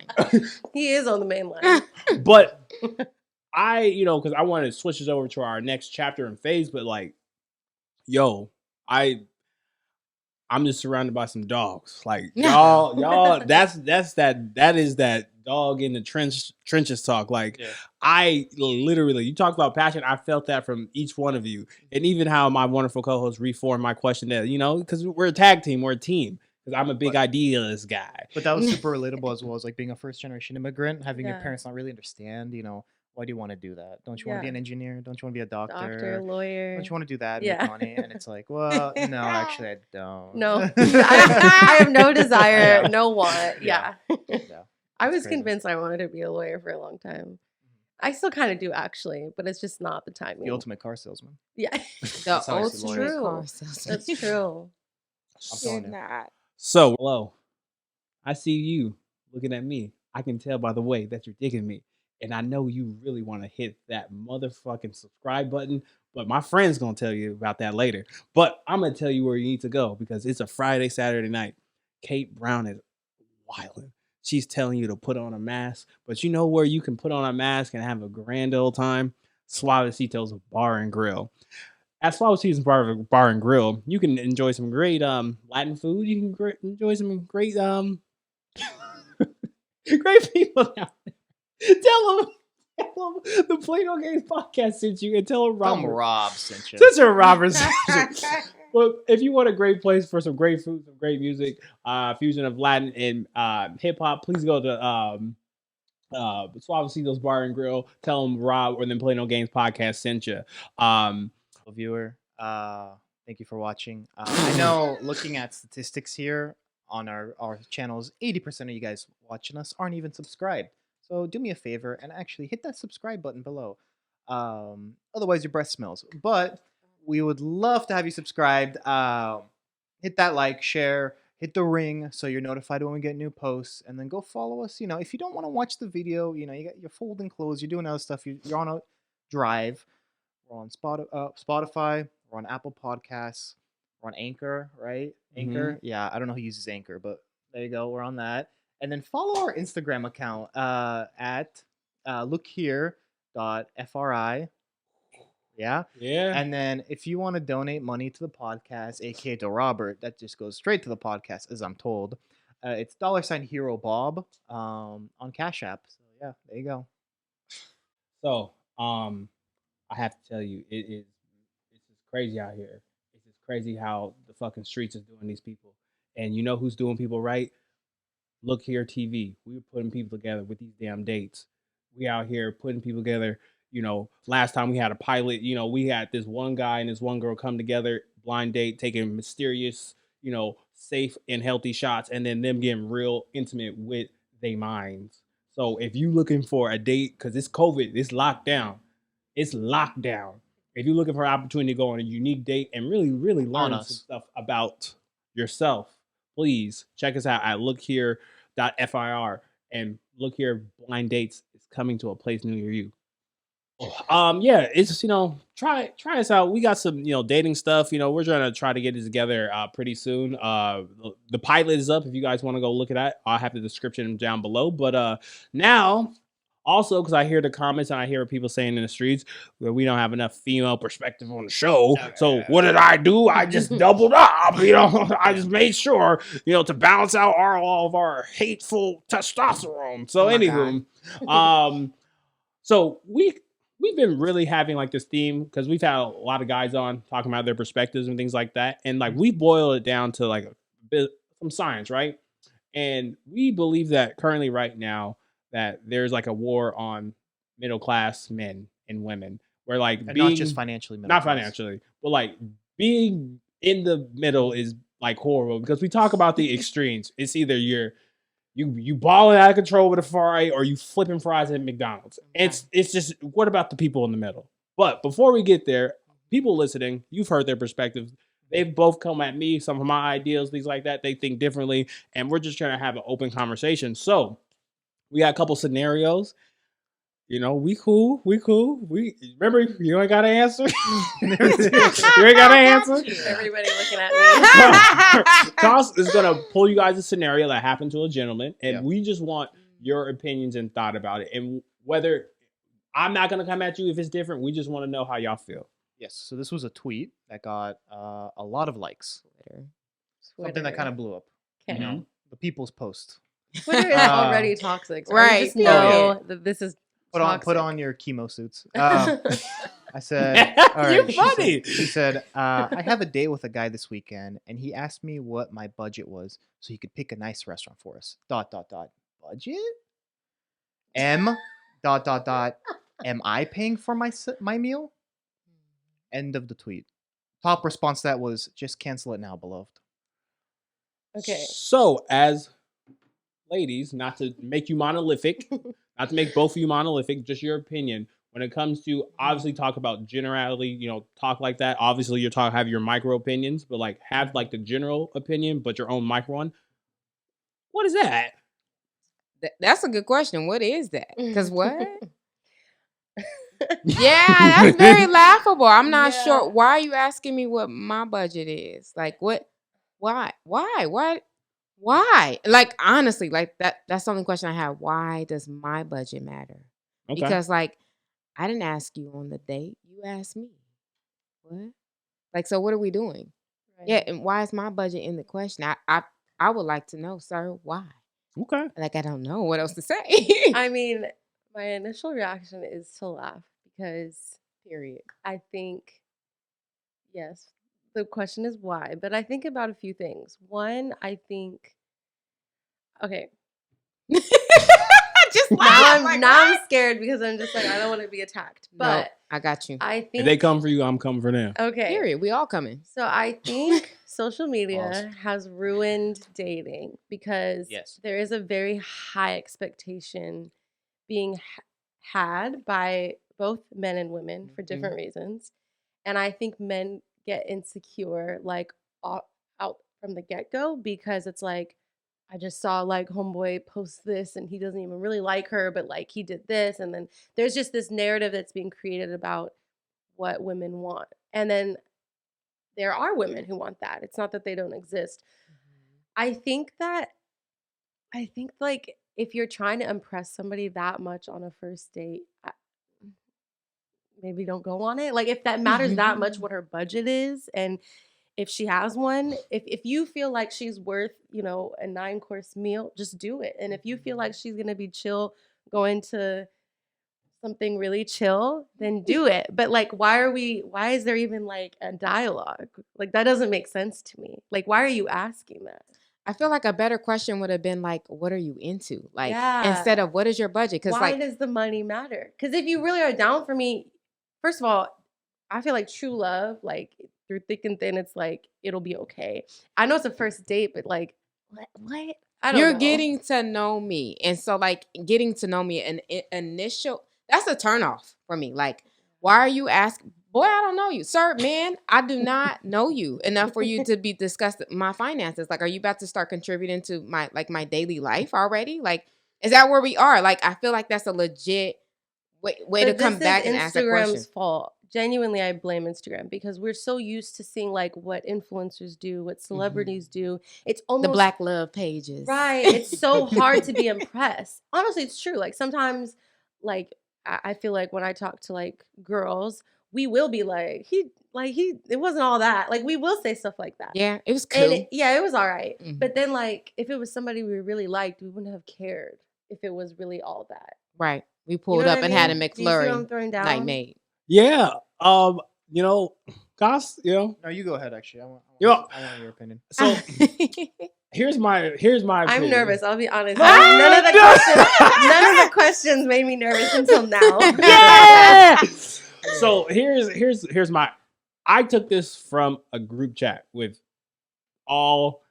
He is on the main line.
But because I want to switch this over to our next chapter and phase, but like, I'm just surrounded by some dogs. Like y'all, that is that dog in the trenches talk. Like I literally, you talk about passion. I felt that from each one of you, and even how my wonderful co-host reformed my question that because we're a tag team, we're a team. Because I'm a big idealist guy.
But that was super relatable as well as like being a first generation immigrant, having your parents not really understand. Why do you want to do that? Don't you want to be an engineer? Don't you want to be a doctor,
lawyer?
Don't you want to do that and make money? And it's like, well, no, actually, I don't.
No, I have no desire, no want. Yeah. I was convinced I wanted to be a lawyer for a long time. I still kind of do actually, but it's just not the timing.
The ultimate car salesman.
Yeah,
the ultimate car salesman.
That's true.
I'm telling you.
So, hello. I see you looking at me. I can tell by the way that you're digging me. And I know you really want to hit that motherfucking subscribe button. But my friend's going to tell you about that later. But I'm going to tell you where you need to go because it's a Friday, Saturday night. Kate Brown is wilding. She's telling you to put on a mask. But you know where you can put on a mask and have a grand old time? Suavecito's Bar and Grill. At Suavecito's Bar and Grill, you can enjoy some great Latin food. You can enjoy some great great people down there. Tell them the Play No Games podcast sent you, and tell them
Rob sent you.
Sister Robert sent you. Well, if you want a great place for some great food, some great music, fusion of Latin and hip hop, please go to Suavecito's Bar and Grill. Tell them Rob or then Play No Games podcast sent you.
Viewer, thank you for watching. I know, looking at statistics here on our channels, 80% of you guys watching us aren't even subscribed. So do me a favor and actually hit that subscribe button below. Otherwise, your breath smells. But we would love to have you subscribed. Hit that like, share, hit the ring so you're notified when we get new posts, and then go follow us. You know, if you don't want to watch the video, you know, you're folding clothes, you're doing other stuff, you're on a drive. We're on Spotify. We're on Apple Podcasts. We're on Anchor, right? Anchor. Yeah, I don't know who uses Anchor, but there you go. We're on that. And then follow our Instagram account at lookhere.fri. Yeah.
Yeah.
And then if you want to donate money to the podcast, aka to Robert, that just goes straight to the podcast, as I'm told. It's $Hero Bob on Cash App. So yeah, there you go.
So I have to tell you, it's just crazy out here. It's just crazy how the fucking streets is doing these people. And you know who's doing people right? Look Here TV. We're putting people together with these damn dates. We out here putting people together. You know, last time we had a pilot, you know, we had this one guy and this one girl come together, blind date, taking mysterious, you know, safe and healthy shots, and then them getting real intimate with their minds. So if you looking for a date, because it's COVID, it's locked down. It's locked down. If you're looking for an opportunity to go on a unique date and really, really learn some stuff about yourself, please check us out at lookhere.fir. And Look Here Blind Dates is coming to a place near you. Yeah, it's, you know, try us out. We got some, you know, dating stuff. You know, we're trying to try to get it together pretty soon. The pilot is up. If you guys want to go look at that, I'll have the description down below. But now, also, because I hear the comments and I hear people saying in the streets that we don't have enough female perspective on the show. So what did I do? I just doubled up. You know, I just made sure, you know, to balance out all of our hateful testosterone. So anywho, so we've been really having like this theme because we've had a lot of guys on talking about their perspectives and things like that. And like we boiled it down to like a bit some science, right? And we believe that currently right now that there's like a war on middle class men and women where like
and
being,
not just financially,
not financially, but like being in the middle is like horrible because we talk about the extremes. It's either you balling out of control with a fry or you flipping fries at McDonald's. It's just, what about the people in the middle? But before we get there, people listening, you've heard their perspectives. They've both come at me, some of my ideas, things like that. They think differently, and we're just trying to have an open conversation. So we got a couple scenarios. You know, we cool. We remember, you ain't got to answer. You ain't got to answer.
Everybody looking at me.
Cas is gonna pull you guys a scenario that happened to a gentleman, and we just want your opinions and thought about it. And whether I'm not gonna come at you if it's different, we just want to know how y'all feel.
Yes. So this was a tweet that got a lot of likes. Something that kind of blew up.
Okay.
You know, the People's Post.
Twitter is already toxic. So
Right.
I just know that this is
Put on your chemo suits. I said, all right.
You're funny.
She said, I have a date with a guy this weekend, and he asked me what my budget was so he could pick a nice restaurant for us. ... Budget? Am I paying for my meal? End of the tweet. Top response to that was, just cancel it now, beloved.
okay.
So, as ladies, not to make you monolithic, not to make both of you monolithic, just your opinion. When it comes to obviously talk about generality, you know, talk like that. Obviously, you're have your micro opinions, but like have like the general opinion, but your own micro one. What is that?
That's a good question. What is that? Because what? Yeah, that's very laughable. I'm not sure. Why are you asking me what my budget is? Like, what? Why? Why? Like, honestly, like that's the only question I have. Why does my budget matter?
Okay.
Because, like, I didn't ask you on the date. You asked me. What? Like, so what are we doing?
Right.
Yeah, and why is my budget in the question? I would like to know, sir, why?
Okay.
Like, I don't know what else to say.
I mean, my initial reaction is to laugh because
Period.
I think, yes, the question is why, but I think about a few things. One, I think, okay,
Just
now
laugh.
I'm
Like,
now
what?
I'm scared because I'm just like I don't want to be attacked.
No,
But
I got you.
I
If
think
they come for you, I'm coming for them.
okay.
Period. We all coming.
So I think social
Pause.
media has ruined dating because
Yes.
there is a very high expectation being had by both men and women for different reasons. And I think men get insecure like out from the get-go because it's like I just saw like homeboy post this and he doesn't even really like her, but like he did this. And then there's just this narrative that's being created about what women want. And then there are women who want that. It's not that they don't exist. I think like if you're trying to impress somebody that much on a first date, maybe don't go on it. Like if that matters that much what her budget is and if she has one, if you feel like she's worth, a 9-course meal, just do it. And if you feel like she's going to be chill going to something really chill, then do it. But like why is there even like a dialogue? Like that doesn't make sense to me. Like why are you asking that?
I feel like a better question would have been like, what are you into? Like
Yeah.
instead of what is your budget? Because
Why
like
does the money matter? Because if you really are down for me, first of all, I feel like true love, like through thick and thin, it's like it'll be okay. I know it's a first date, but like what? I don't
you're
know.
getting to know me. And so like getting to know me an initial that's a turnoff for me. Like, why are you asking? Boy, I don't know you. Sir, man, I do not know you enough for you to be discussing my finances. Like, are you about to start contributing to my daily life already? Like, is that where we are? Like, I feel like that's a legit way to come back and ask that question.
Instagram's fault. Genuinely, I blame Instagram because we're so used to seeing like what influencers do, what celebrities do. It's almost
The Black Love pages.
right. It's so hard to be impressed. Honestly, it's true. Like sometimes, like I feel like when I talk to like girls, we will be like, it wasn't all that. Like we will say stuff like that.
Yeah, it was cool.
And it was all right.
Mhm.
But then like if it was somebody we really liked, we wouldn't have cared if it was really all that.
Right. We
You
pulled
know
up
what I
and had a
mean? Do you see what I'm
McFlurry
throwing down?
night made.
Yeah. Cas,
No, you go ahead. Actually, I want
Yo.
your opinion.
So here's my
I'm
opinion.
nervous. I'll be honest.
No,
None of the
no.
none of the questions made me nervous until now.
Yeah. So here's my. I took this from a group chat with all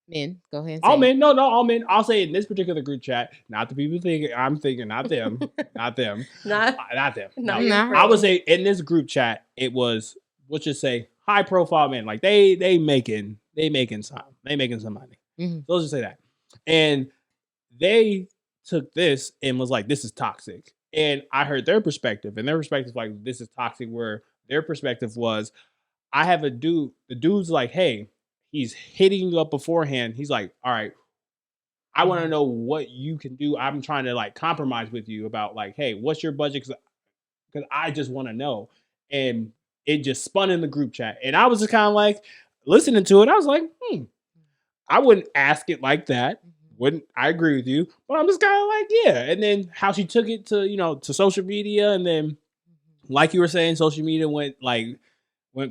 Men, go ahead. And
all
say
men. No, all men. I'll say in this particular group chat, not the people thinking. I'm thinking, not them, not them,
Not
not them.
not
No.
your
Nah.
I
friend.
would say in this group chat, it was let's just say high profile men. Like they making some money.
Mhm.
So let's just say that. And they took this and was like, this is toxic. And I heard their perspective, and their perspective like this is toxic, where their perspective was, I have a dude, the dude's like, hey, he's hitting you up beforehand. He's like, all right, I want to know what you can do. I'm trying to like compromise with you about like, hey, what's your budget? Because I just want to know. And it just spun in the group chat. And I was just kind of like listening to it. I was like, I wouldn't ask it like that. Wouldn't I agree with you? But I'm just kind of like, yeah. And then how she took it to, to social media. And then like you were saying, social media went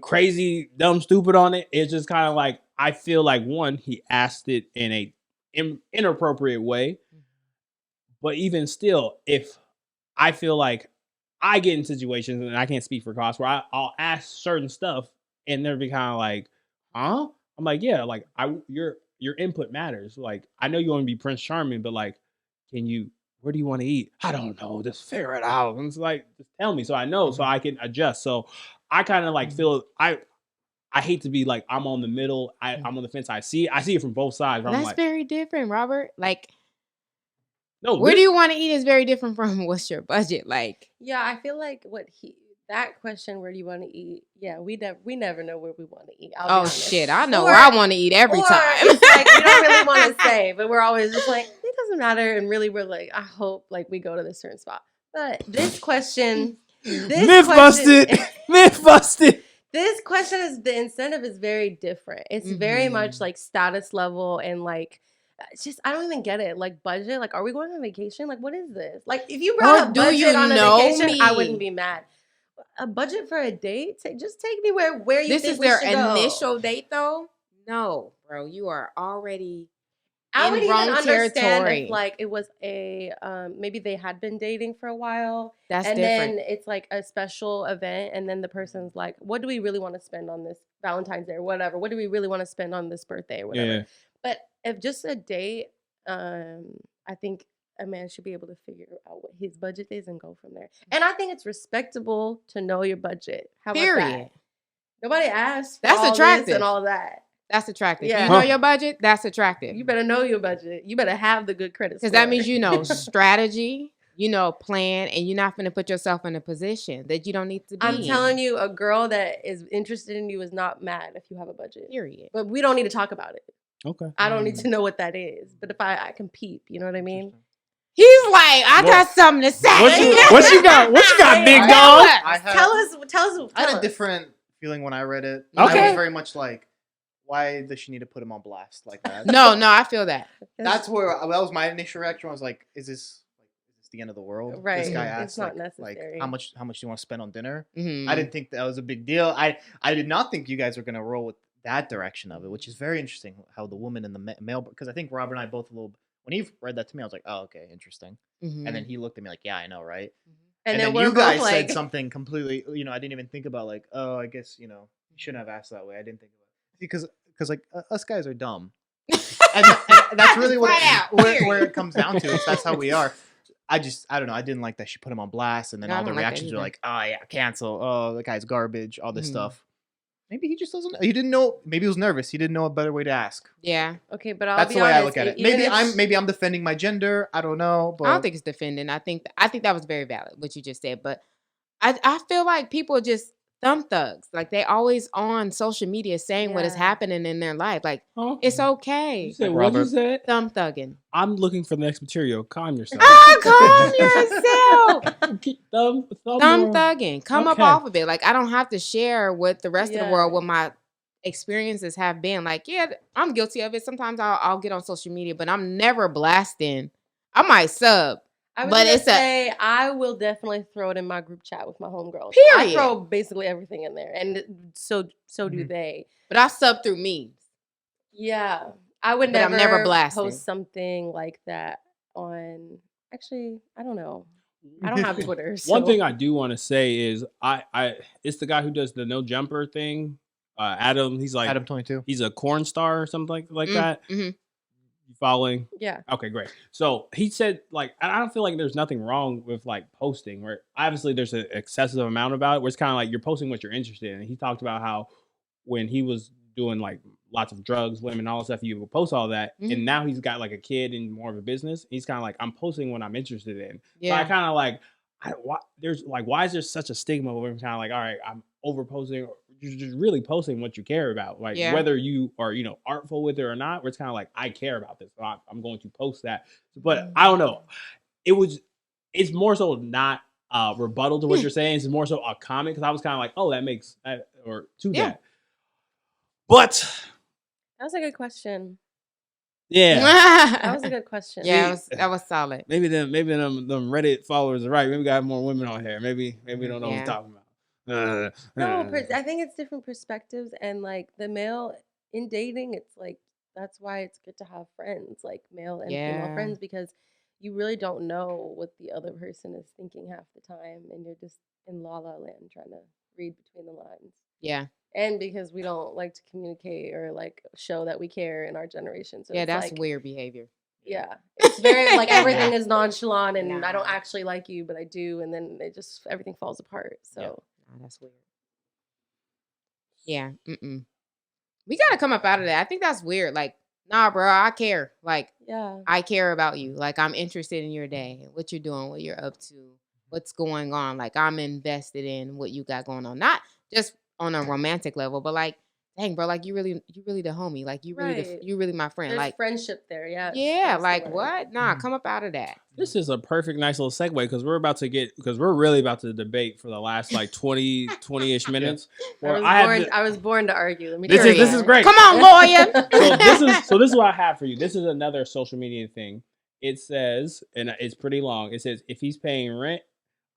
crazy, dumb, stupid on it. It's just kind of like, I feel like one, he asked it in a inappropriate way. But even still, if I feel like I get in situations, and I can't speak for Cas, where I'll ask certain stuff and they'll be kind of like, huh? I'm like, yeah, like your input matters. Like, I know you want to be Prince Charming, but like, where do you want to eat? I don't know. Just figure it out. And it's like, just tell me so I know, so I can adjust. So I kind of like feel I hate to be like I'm on the middle. I'm on the fence. I see it from both sides.
Well,
I'm
that's
like,
very different, Robert. Like,
no,
where do you want to eat is very different from what's your budget. Like,
Yeah, I feel like that question, where do you want to eat? Yeah, we never know where we want to eat. I'll be
oh
honest.
shit, I know
Or-
where I want to eat every
or
time.
It's like we don't really want to say, but we're always just like, it doesn't matter. And really, we're like, I hope like we go to this certain spot. But this question,
myth busted. Myth busted.
This question is the incentive is very different. It's very much like status level and like it's just I don't even get it. Like budget, like are we going on vacation? Like what is this? Like if you brought a
do you
budget on a
know
vacation,
me?
I wouldn't be mad. A budget for a date? Just take me where you
This
think
is
we
their
should go.
initial date, though. No, bro, you are already
I
in
would even
wrong
understand
territory.
if like it was a maybe they had been dating for a while.
That's
and
different.
then it's like a special event and then the person's like, what do we really want to spend on this Valentine's Day or whatever? What do we really want to spend on this birthday or whatever?
Yeah.
But if just a date, I think a man should be able to figure out what his budget is and go from there. And I think it's respectable to know your budget. How about
Period.
that? Nobody asked for
That's
all this
attractive.
and all that.
That's attractive.
Yeah.
You know your budget. That's attractive.
You better know your budget. You better have the good credit score.
Because that means you know strategy, you know plan, and you're not going to put yourself in a position that you don't need to be.
I'm telling you, a girl that is interested in you is not mad if you have a budget.
Period.
But we don't need to talk about it.
Okay.
I don't need to know what that is. But if I can peep, you know what I mean?
He's like, I got something to say.
What you got? What you got, big dog?
Tell us.
I had a different feeling when I read it.
Okay.
I was very much like, why does she need to put him on blast like that?
No, I feel that.
That's where that was my initial reaction. I was like, is this the end of the world?
Right.
This guy
It's
asked
not
like
necessary.
how much do you want to spend on dinner?
Mhm.
I didn't think that was a big deal. I did not think you guys were gonna roll with that direction of it, which is very interesting. How the woman and the male, because I think Robert and I both a little. When he read that to me, I was like, oh, okay, interesting.
Mhm.
And then he looked at me like, yeah, I know, right?
And
then
we're
you guys
both
said
like,
something completely. I didn't even think about like, oh, I guess you shouldn't have asked that way. I didn't think about it because like us guys are dumb, and that's really where it comes down to. That's how we are. I don't know. I didn't like that she put him on blast, and then
No, I
all the
don't like that
reactions were
either.
like, oh yeah, cancel. Oh, the guy's garbage. All this
Mhm.
stuff. Maybe he just doesn't. He didn't know. Maybe he was nervous. He didn't know a better way to ask.
Yeah.
okay, but I'll
That's
be
the way
honest,
I look at it.
even
Maybe
if
maybe I'm defending my gender. I don't know. But
I don't think it's defending. I think that was very valid what you just said. But I feel like people are just thumb thugs. Like they always on social media saying what is
Yeah.
happening in their life. Like
Huh?
it's
You
okay.
said
Like
what you
Robert.
said?
Thumb thugging.
I'm looking for the next material. Calm yourself.
Calm yourself.
Keep thumb
Thumb thugging. Come up
Okay.
off of it. Like I don't have to share with the rest of the
Yeah.
world what my experiences have been. Like, yeah, I'm guilty of it. Sometimes I'll get on social media, but I'm never blasting. I might sub.
I was
But
gonna
it's a-
say I will definitely throw it in my group chat with my homegirls. I
Period.
throw basically everything in there, and so do
Mhm.
they.
But I sub through memes.
Yeah, I would
But I'm
never,
never blasting.
post something like that on. Actually, I don't know. I don't have Twitter. So.
One thing I do want to say is I it's the guy who does the no jumper thing. Adam, he's like
Adam 22.
he's a corn star or something like
Mm,
that.
mhm.
You following?
Yeah,
Okay, great. So he said, like, I don't feel like there's nothing wrong with like posting, where obviously there's an excessive amount about it, where it's kind of like you're posting what you're interested in. He talked about how when he was doing like lots of drugs, women, all that stuff, you would post all that,
Mhm.
and now he's got like a kid and more of a business. He's kind of like, I'm posting what I'm interested in. So I
Yeah.
kind of like, why is there such a stigma where I'm kind of like, all right, I'm over posting, or you're just really posting what you care about, like
Yeah.
whether you are artful with it or not. Where it's kind of like, I care about this, so I'm going to post that. But I don't know. It's more so not rebuttal to what you're saying. It's more so a comment, because I was kind of like, oh, that makes or to
Yeah.
that. But
that was a good question.
yeah,
That was a good question.
Yeah, that was solid.
maybe them Reddit followers are right. Maybe we got more women on here. Maybe we don't know what
Yeah.
we're talking about.
No, I think it's different perspectives, and like the male in dating, it's like that's why it's good to have friends, like male and
Yeah.
female friends, because you really don't know what the other person is thinking half the time, and you're just in la la land trying to read between the lines.
Yeah.
And because we don't like to communicate or like show that we care in our generation, so
Yeah,
it's
that's
like,
weird behavior.
yeah, it's very like everything is nonchalant, and I don't
Nah.
actually like you, but I do, and then it just everything falls apart. So.
Nah, that's weird. Yeah. Mm-mm. We gotta come up out of that. I think that's weird. Like, nah, bro, I care. Like,
Yeah.
I care about you. Like, I'm interested in your day, what you're doing, what you're up to, what's going on. Like, I'm invested in what you got going on. Not just on a romantic level, but like, dang, bro, like you really the homie. Like
Right.
you really my friend.
There's
like,
friendship there. Yes.
yeah,
That's the
like
word.
what? Nah, come up out of that.
This is a perfect, nice little segue because we're really about to debate for the last like 20-ish minutes. Where
I was born to argue. Let me
This
tell
is
you.
great.
Come on, lawyer.
So this is what I have for you. This is another social media thing. It says, and it's pretty long. It says if he's paying rent,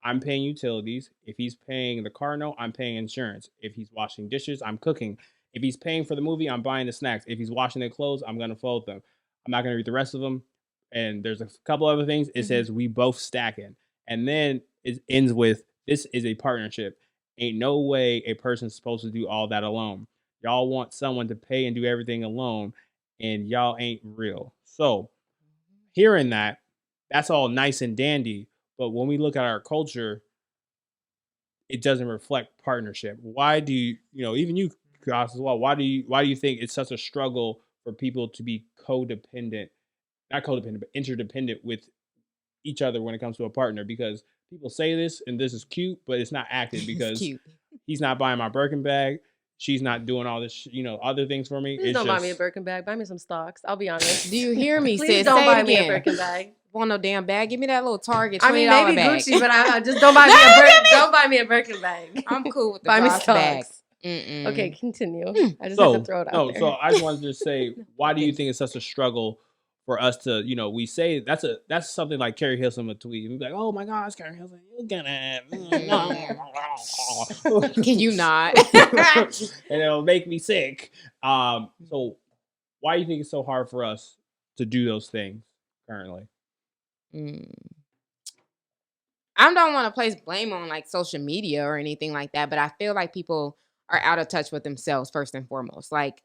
I'm paying utilities. If he's paying the car note, I'm paying insurance. If he's washing dishes, I'm cooking. If he's paying for the movie, I'm buying the snacks. If he's washing the clothes, I'm gonna fold them. I'm not gonna read the rest of them. And there's a couple other things. It says we both stacking, and then it ends with this is a partnership. Ain't no way a person's supposed to do all that alone. Y'all want someone to pay and do everything alone, and y'all ain't real. So, hearing that, that's all nice and dandy. But when we look at our culture, it doesn't reflect partnership. Why do even you, Goss, as well? Why do you think it's such a struggle for people to be codependent, not codependent, but interdependent with each other when it comes to a partner? Because people say this and this is cute, but it's not acted because
Cute.
he's not buying my Birkin bag. She's not doing all this, other things for me.
Please
It's
don't
just,
buy me a Birkin bag. Buy me some stocks. I'll be honest.
Do you hear me,
Please
sis?
don't
Say
buy
it
me a
again.
Birkin bag.
Want no damn bag? Give me that little Target $20
I mean, maybe
bag.
Gucci, but I just don't buy me a Birkin. Don't buy me a Birkin bag.
I'm cool with the
Buy me
Goss bag.
stocks.
Mm-mm.
Okay, continue. I just had to throw it out there.
So I just wanted to say, why do you think it's such a struggle for us to, we say that's something like Carrie Hilson would tweet. We'd be like, oh my gosh, Carrie Hilson, you're gonna
Can you not?
and it'll make me sick. So why do you think it's so hard for us to do those things currently?
I don't want to place blame on like social media or anything like that, but I feel like people are out of touch with themselves first and foremost. Like,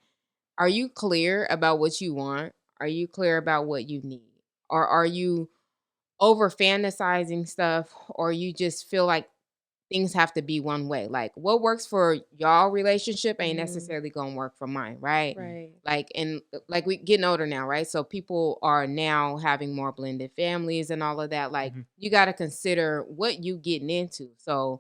are you clear about what you want? Are you clear about what you need? Or are you over fantasizing stuff? Or you just feel like things have to be one way? Like, what works for y'all relationship ain't necessarily gonna work for mine, right?
Right.
Like, and like we getting older now, right? So people are now having more blended families and all of that. Like, you got to consider what you getting into. So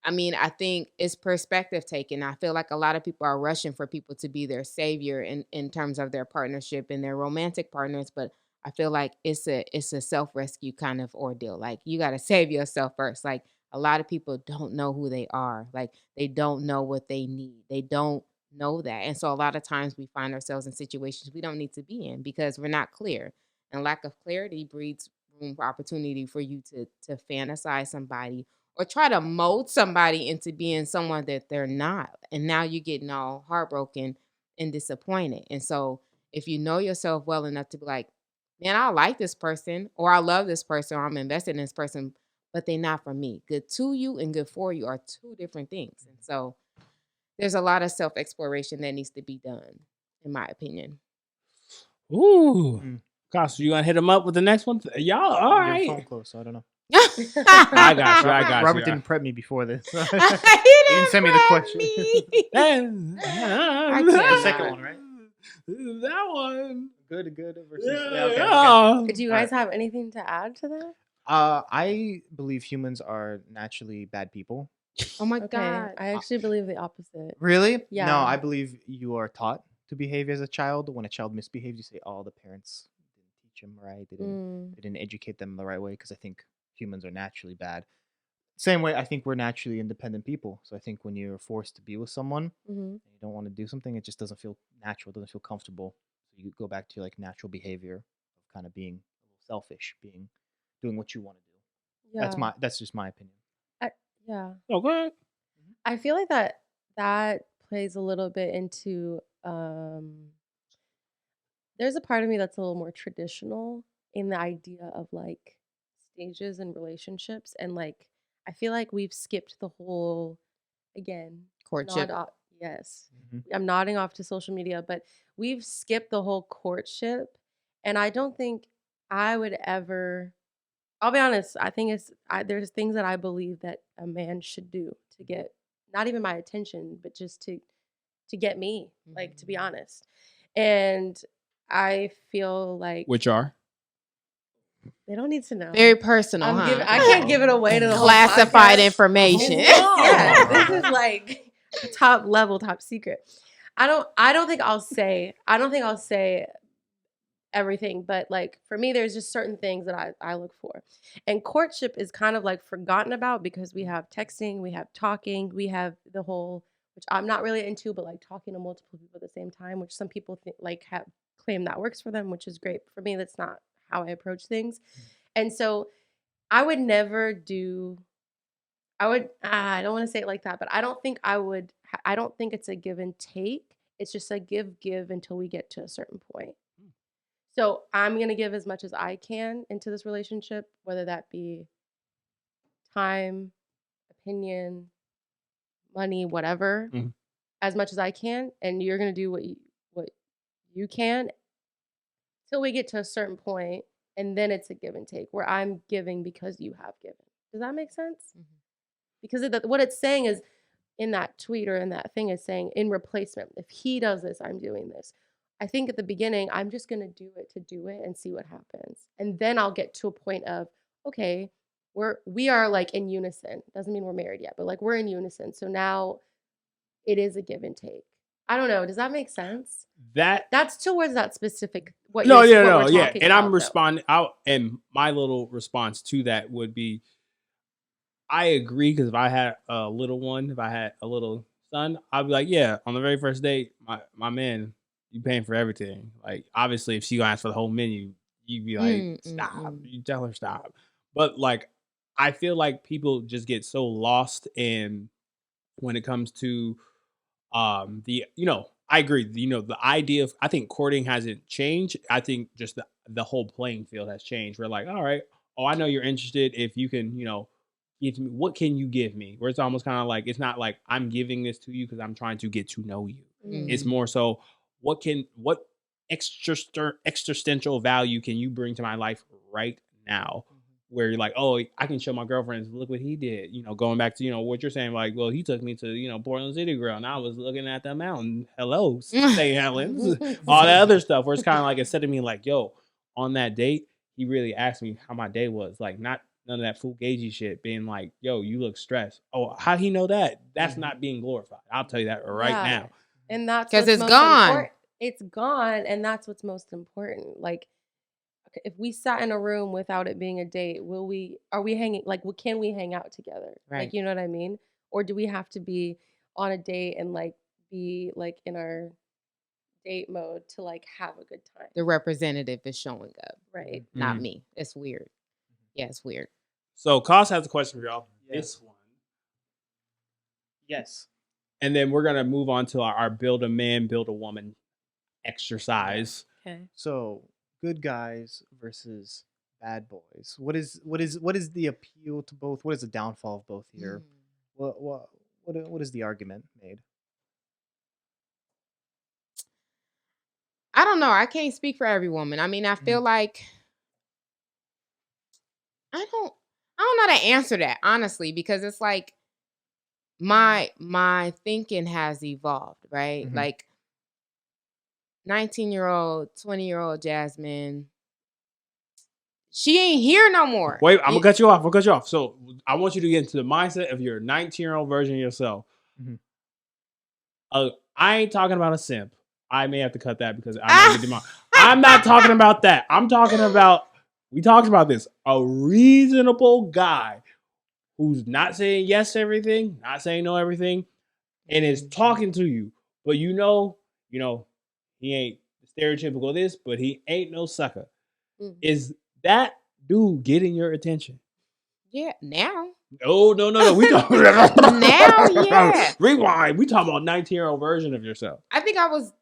I mean, I think it's perspective taking. I feel like a lot of people are rushing for people to be their savior in terms of their partnership and their romantic partners, but I feel like it's a self-rescue kind of ordeal. Like, you got to save yourself first. Like, a lot of people don't know who they are. Like, they don't know what they need. They don't know that. And so a lot of times we find ourselves in situations we don't need to be in because we're not clear. And lack of clarity breeds room for opportunity for you to fantasize somebody or try to mold somebody into being someone that they're not. And now you're getting all heartbroken and disappointed. And so if you know yourself well enough to be like, man, I like this person, or I love this person, or I'm invested in this person, but they're not for me. Good to you and good for you are two different things. And so there's a lot of self-exploration that needs to be done, in my opinion.
Ooh. Gosh, you gonna hit him up with the next one? Y'all, all
Your
right.
phone close, so I don't know.
I got you.
Robert didn't prep me before this.
He
didn't send me the question.
I
The
can't.
second one, right?
That one.
Good versus
Do you guys have anything to add to that?
I believe humans are naturally bad people.
Oh my
Okay.
God.
I actually believe the opposite.
Really?
Yeah.
No, I believe you are taught to behave as a child. When a child misbehaves, you say, "Oh, the parents didn't teach them right. They didn't educate them the right way." Because I think humans are naturally bad. Same way, I think we're naturally independent people. So I think when you're forced to be with someone and you don't want to do something, it just doesn't feel natural, doesn't feel comfortable. So you go back to like natural behavior of kind of being a little selfish, doing what you want to do.
Yeah.
That's just my opinion.
Yeah.
Okay.
I feel like that plays a little bit into there's a part of me that's a little more traditional in the idea of like stages and relationships, and like I feel like we've skipped the whole again
Courtship.
yes.
Mhm.
I'm nodding off to social media, but we've skipped the whole courtship, and I don't think I would ever. I'll be honest. I think there's things that I believe that a man should do to get not even my attention, but just to get me, like, to be honest. And I feel like
Which are?
they don't need to know.
Very personal, huh?
I can't give it away to the whole
Classified
podcast.
information.
This is like top level, top secret. I don't think I'll say everything, but like for me, there's just certain things that I look for. And courtship is kind of like forgotten about because we have texting, we have talking, we have the whole, which I'm not really into, but like talking to multiple people at the same time, which some people think like claim that works for them, which is great. For me, that's not how I approach things. And so I would never do, I don't want to say it like that, but I don't think it's a give and take. It's just a give until we get to a certain point. So I'm going to give as much as I can into this relationship, whether that be time, opinion, money, whatever, as much as I can. And you're going to do what you can till we get to a certain point, and then it's a give and take where I'm giving because you have given. Does that make sense? Because what it's saying is in that tweet or in that thing is saying in replacement, if he does this, I'm doing this. I think at the beginning, I'm just going to do it and see what happens. And then I'll get to a point of, okay, we are like in unison. Doesn't mean we're married yet, but like we're in unison. So now it is a give and take. I don't know. Does that make sense? That's towards that specific what
No,
we're
yeah.
talking
And
about,
I'm responding out, and my little response to that would be, I agree, because if I had a little son, I'd be like, yeah, on the very first date, my man, you paying for everything. Like, obviously, if she gonna ask for the whole menu, you'd be like, stop. You tell her stop. But like, I feel like people just get so lost in when it comes to I agree. The idea of, I think courting hasn't changed. I think just the whole playing field has changed. We're like, all right, I know you're interested. If you can, give me, what can you give me? Where it's almost kind of like, it's not like I'm giving this to you because I'm trying to get to know you. It's more so, what existential value can you bring to my life right now? Where you're like, oh, I can show my girlfriends, look what he did. Going back to, what you're saying, like, well, he took me to, Portland City Grill, and I was looking at the mountain. Hello, St. Helens. All that other stuff, where it's kind of like, instead of me like, yo, on that date, he really asked me how my day was. Like, not none of that fugazi shit, being like, yo, you look stressed. Oh, how'd he know that? That's not being glorified. I'll tell you that right now.
And that's
because it's gone.
It's gone, and that's what's most important. Like, if we sat in a room without it being a date, are we hanging, like, can we hang out together?
Right.
Like, you know what I mean? Or do we have to be on a date and like be like in our date mode to like have a good time?
The representative is showing up.
Right.
Not me. It's weird. Yeah, it's weird.
So Cas has a question for y'all.
Yeah.
This one.
Yes.
And then we're gonna move on to our build a man, build a woman exercise.
Okay.
So, good guys versus bad boys. What is the appeal to both? What is the downfall of both here? What is the argument made?
I don't know. I can't speak for every woman. I mean, I feel like I don't know how to answer that, honestly, because it's like my thinking has evolved, right? Like 19-year-old, 20-year-old Jhaizmine, she ain't here no more.
Wait, I'm gonna cut you off. So I want you to get into the mindset of your 19-year-old version of yourself. I ain't talking about a simp. I may have to cut that because I know you I'm not talking about that. I'm talking about, we talked about this, a reasonable guy who's not saying yes to everything, not saying no to everything, and is talking to you, but he ain't stereotypical this, but he ain't no sucker. Is that dude getting your attention?
Yeah, now.
No. We talking
now, yeah.
Rewind. We talking about 19-year-old version of yourself.
I think I was,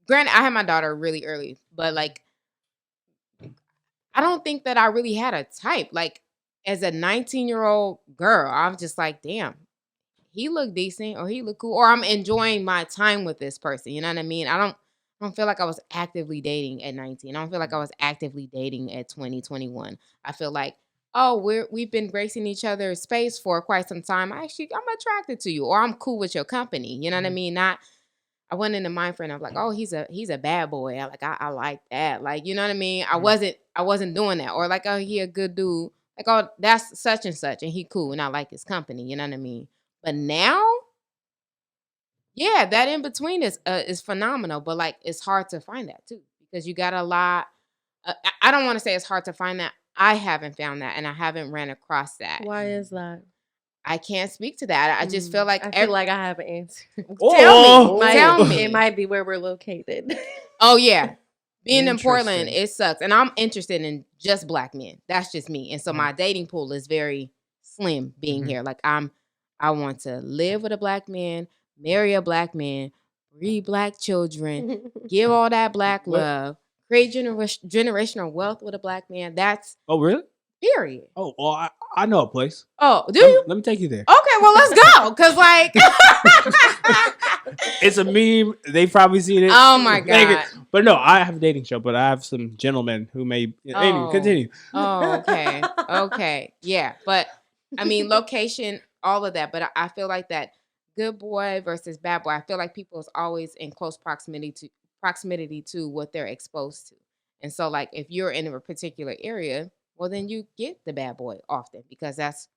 granted, I had my daughter really early, but like, I don't think that I really had a type. Like, as a 19-year-old girl, I'm just like, damn, he look decent, or he look cool, or I'm enjoying my time with this person. You know what I mean? I don't feel like I was actively dating at 19. I don't feel like I was actively dating at 20, 21. I feel like oh, we've been gracing each other's space for quite some time. I'm attracted to you, or I'm cool with your company. You know what I mean? Not I went in the mind frame of like, oh, he's a bad boy. I like that. Like, you know what I mean? I wasn't doing that. Or like, oh, he a good dude. Like, oh, that's such and such, and he cool, and I like his company. You know what I mean? But now, yeah, that in between is phenomenal. But like, it's hard to find that too because you got a lot. I don't want to say it's hard to find that. I haven't found that, and I haven't ran across that.
Why is that?
I can't speak to that. I just feel like
I feel like I have an answer.
Tell me.
It might be where we're located.
Oh yeah, being in Portland,
Interesting.
it sucks, and I'm interested in just black men. That's just me, and so my dating pool is very slim. Being here, like I want to live with a black man, marry a black man, breed black children, give all that black love, create generational wealth with a black man. That's
Oh, really?
period.
Oh, well, I know a place.
Oh, do you?
Let me take you there.
Okay, well, let's go. Cause like,
It's a meme. They've probably seen it.
oh my god.
But no, I have a dating show, but I have some gentlemen who may. Anyway, continue.
Oh, okay, okay, yeah. But I mean, location, all of that. But I feel like that good boy versus bad boy. I feel like people is always in close proximity to what they're exposed to, and so like if you're in a particular area, well, then you get the bad boy often because that's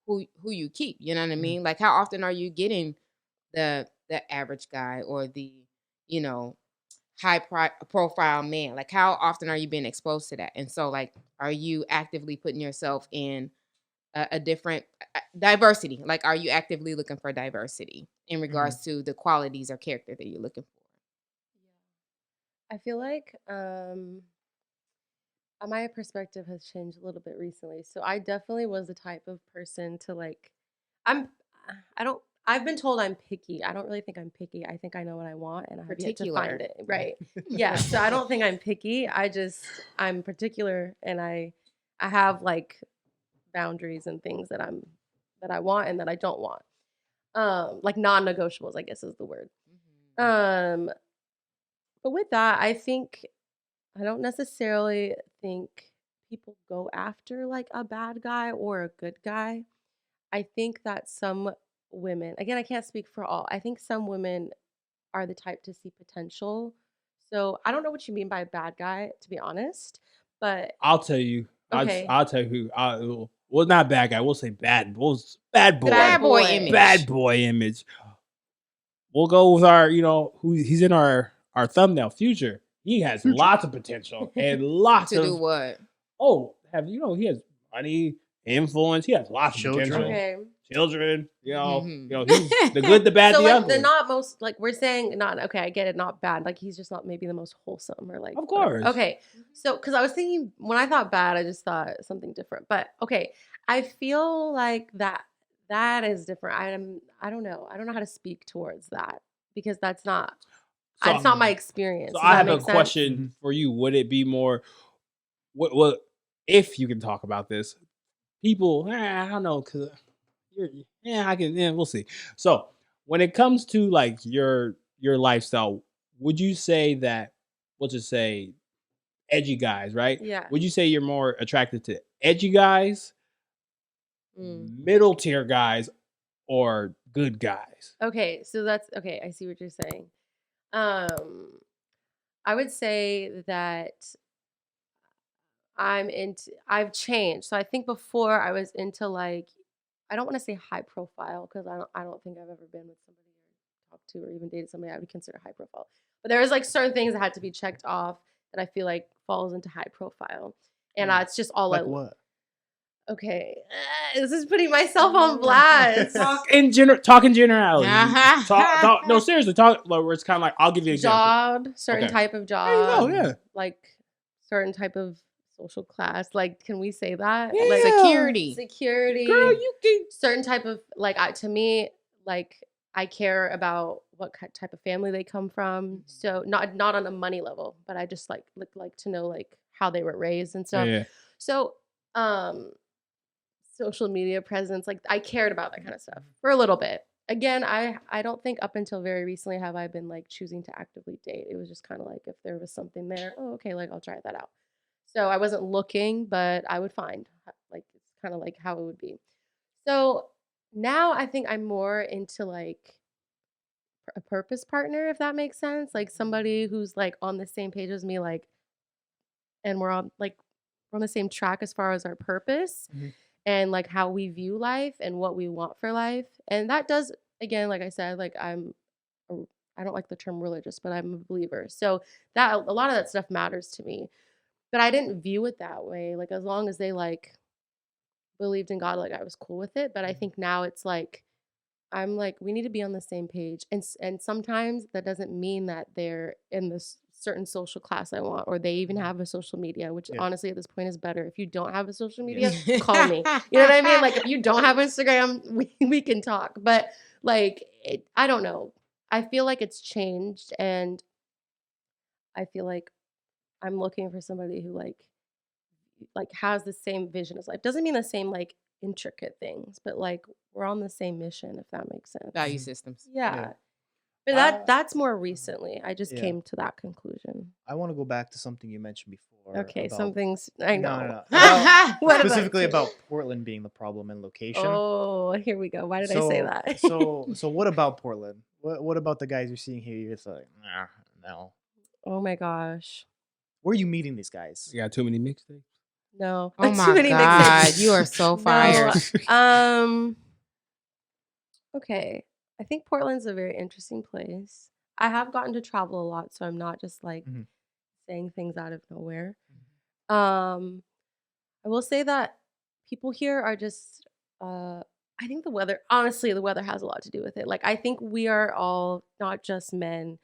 who you keep. You know what I mean? Like how often are you getting the average guy or the you know high profile man? Like how often are you being exposed to that? And so like are you actively putting yourself in a different diversity? Like are you actively looking for diversity in regards to the qualities or character that you're looking for?
I feel like my perspective has changed a little bit recently. So I definitely was the type of person to like I've been told I'm picky. I don't really think I'm picky. I think I know what I want and I have yet to find it. Right. Yeah. So I don't think I'm picky. I'm particular and I have like boundaries and things that I want and that I don't want. Like non-negotiables, I guess is the word. But with that, I don't necessarily think people go after like a bad guy or a good guy. I think that some women, again, I can't speak for all. I think some women are the type to see potential. So I don't know what you mean by a bad guy, to be honest. But
I'll tell you.
Okay.
I'll tell you who. Well, not bad guy. We'll say bad. Bad boy.
Bad boy image.
Bad boy image. We'll go with our. Who he's in our thumbnail. Future. He has lots of potential and lots
To
of.
do what?
Oh, he has money, influence. He has lots of
Children.
potential.
okay.
Children.
Mhm.
He's the good, the bad,
So
the
like
ugly.
the not most like we're saying not okay, I get it, not bad. Like he's just not maybe the most wholesome or like
Of course.
Okay. So because I was thinking when I thought bad, I just thought something different. But okay, I feel like that is different. I don't know. I don't know how to speak towards that because that's not
So-
it's not my experience.
So
Does
I
that
have a
make sense?
question for you. Would it be more? What if you can talk about this? People, I don't know, cause I can. Yeah, we'll see. So when it comes to like your lifestyle, would you say that? We'll just say edgy guys, right?
Yeah.
Would you say you're more attracted to edgy guys, middle tier guys, or good guys?
Okay, so that's okay. I see what you're saying. I would say that I've changed. So I think before I was into like, I don't want to say high profile because I don't think I've ever been with somebody or talked to or even dated somebody I would consider high profile. But there was like certain things that had to be checked off that I feel like falls into high profile, and it's just all
Like what?
Okay, this is putting myself on blast.
Talking generality. No, seriously, talk. Like, where it's kind of like I'll give you an example.
Certain
Okay.
type of job.
There you go, yeah.
Like certain type of social class. Like, can we say that?
Yeah.
Like security.
Girl, you can.
Certain type of to me, like I care about what type of family they come from. So not on a money level, but I just like to know like how they were raised and stuff.
Yeah.
So social media presence, like I cared about that kind of stuff for a little bit. Again, I don't think up until very recently have I been like choosing to actively date. It was just kind of like if there was something there, oh okay, like I'll try that out. So I wasn't looking, but I would find like kind of like how it would be. So now I think I'm more into like a purpose partner, if that makes sense. Like somebody who's like on the same page as me, like, and we're on the same track as far as our purpose
Mhm.
and like how we view life and what we want for life. And that does, again, like I said, like I don't like the term religious, but I'm a believer. So that a lot of that stuff matters to me. But I didn't view it that way. Like as long as they like believed in God, like I was cool with it. But I think now it's like I'm like we need to be on the same page, and sometimes that doesn't mean that they're in this certain social class I want, or they even have a social media, which
Yeah.
honestly at this point is better. If you don't have a social media, call me. You know what I mean? Like if you don't have Instagram, we can talk. But like I don't know. I feel like it's changed, and I feel like I'm looking for somebody who like has the same vision as life. Doesn't mean the same like intricate things, but like we're on the same mission, if that makes sense.
Value systems.
Yeah.
Yeah.
But
Uh,
that's more recently. I just
yeah.
came to that conclusion.
I want to go back to something you mentioned before.
Okay,
about,
some things I
No,
know.
no, no. About,
What
specifically
about
about Portland being the problem and location.
Oh, here we go. Why did I say that?
so what about Portland? What about the guys you're seeing here? You're just like, nah, no.
Oh my gosh.
Where are you meeting these guys?
You got too many mixtapes.
No.
Oh
Too
my
many
God,
mixtapes.
you are so
No.
fired.
Okay. I think Portland's a very interesting place. I have gotten to travel a lot, so I'm not just like
Mhm.
saying things out of nowhere. I will say that people here are just I think the weather, honestly, the weather has a lot to do with it. Like I think we are all not just men.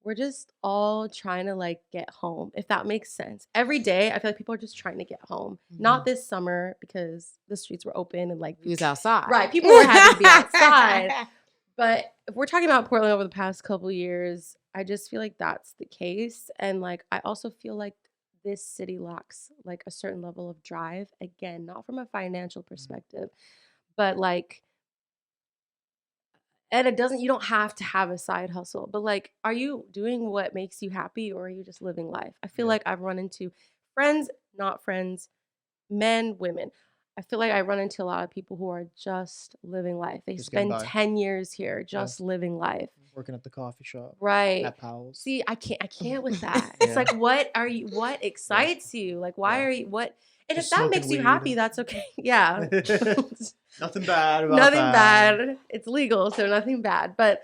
We're just all trying to like get home, if that makes sense. Every day, I feel like people are just trying to get home. Not this summer because the streets were open and like
We was outside.
right, people were happy to be outside. But if we're talking about Portland over the past couple years, I just feel like that's the case. And like I also feel like this city lacks like a certain level of drive. Again, not from a financial perspective, but like and it doesn't you don't have to have a side hustle. But like, are you doing what makes you happy or are you just living life? I feel
Yeah.
like I've run into friends, not friends, men, women. I feel like I run into a lot of people who are just living life. They
Just getting
spend
by.
10 years here just living life.
Working at the coffee shop.
Right.
At Powell's.
See, I can't with that.
Yeah.
It's like what excites you? Like why
Yeah.
are you what and
Just
if that
smoking
makes you
weed.
happy, that's okay. Yeah.
Nothing bad about
Nothing
that.
bad. It's legal, so nothing bad. But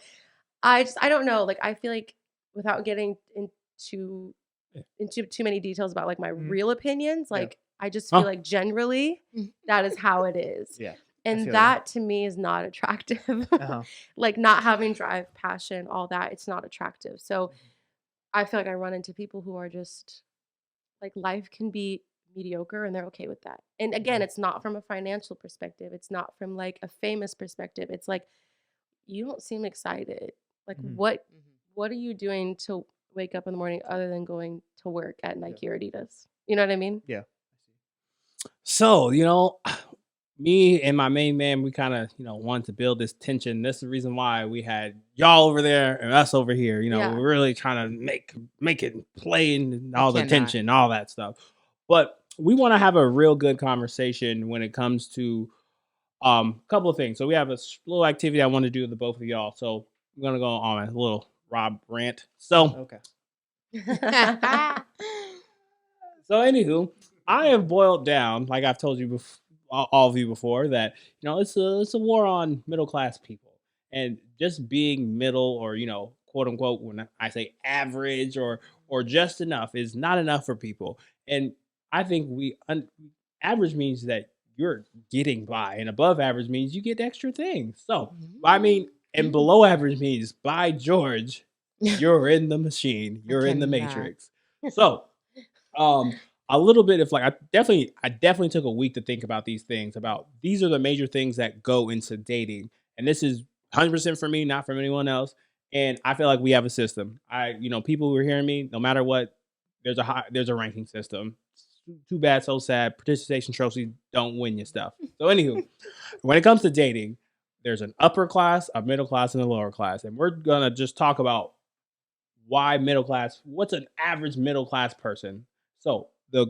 I don't know. Like I feel like without getting into too many details about like my real opinions, like I just feel like generally that is how it is.
Yeah.
And
feel
that to me is not attractive.
Uh-huh.
Like not having drive, passion, all that, it's not attractive. So I feel like I run into people who are just like life can be mediocre and they're okay with that. And again, it's not from a financial perspective. It's not from like a famous perspective. It's like you don't seem excited. Like what are you doing to wake up in the morning other than going to work at Nike or Adidas? You know what I mean?
Yeah.
So, me and my main man, we kind of, wanted to build this tension. That's the reason why we had y'all over there and us over here.
Yeah.
We're really trying to make it play and all the
cannot.
tension, all that stuff. But we want to have a real good conversation when it comes to a couple of things. So we have a little activity I want to do with the both of y'all. So I'm gonna go on a little Rob rant. So
Okay.
So, anywho, I have boiled down, like I've told you all of you before, that it's a war on middle class people, and just being middle or quote unquote, when I say average or just enough is not enough for people, and I think average means that you're getting by, and above average means you get extra things. So I mean, and below average means by George, you're in the machine, you're in the matrix. So. A little bit of like I definitely took a week to think about these things. About these are the major things that go into dating, and this is 100% for me, not from anyone else. And I feel like we have a system. People who are hearing me, no matter what, there's a ranking system. Too bad, so sad. Participation trophies don't win you stuff. So anywho, when it comes to dating, there's an upper class, a middle class, and a lower class, and we're gonna just talk about why middle class. What's an average middle class person? So the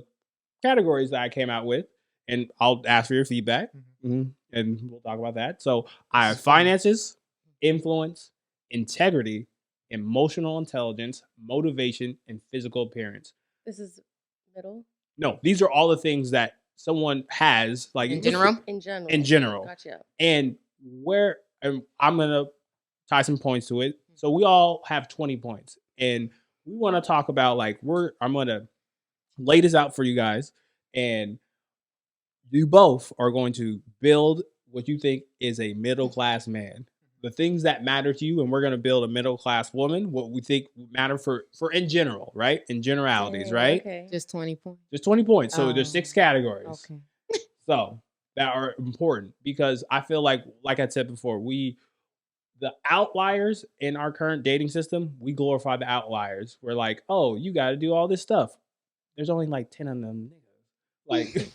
categories that I came out with and I'll ask for your feedback, and we'll talk about that. So I have finances, influence, integrity, emotional intelligence, motivation, and physical appearance.
This is middle?
No, these are all the things that someone has, like
In general?
In general.
In general.
Gotcha.
And I'm gonna tie some points to it. So we all have 20 points, and we want to talk about like I'm gonna lay this out for you guys, and you both are going to build what you think is a middle class man. The things that matter to you, and we're going to build a middle class woman. What we think matter for in general, right? In generalities, right?
Okay.
Just 20 points.
Just 20 points. So there's 6 categories.
Okay.
So that are important because I feel like I said before, the outliers in our current dating system, we glorify the outliers. We're like, oh, you got to do all this stuff. There's only like 10 of them niggas. Like,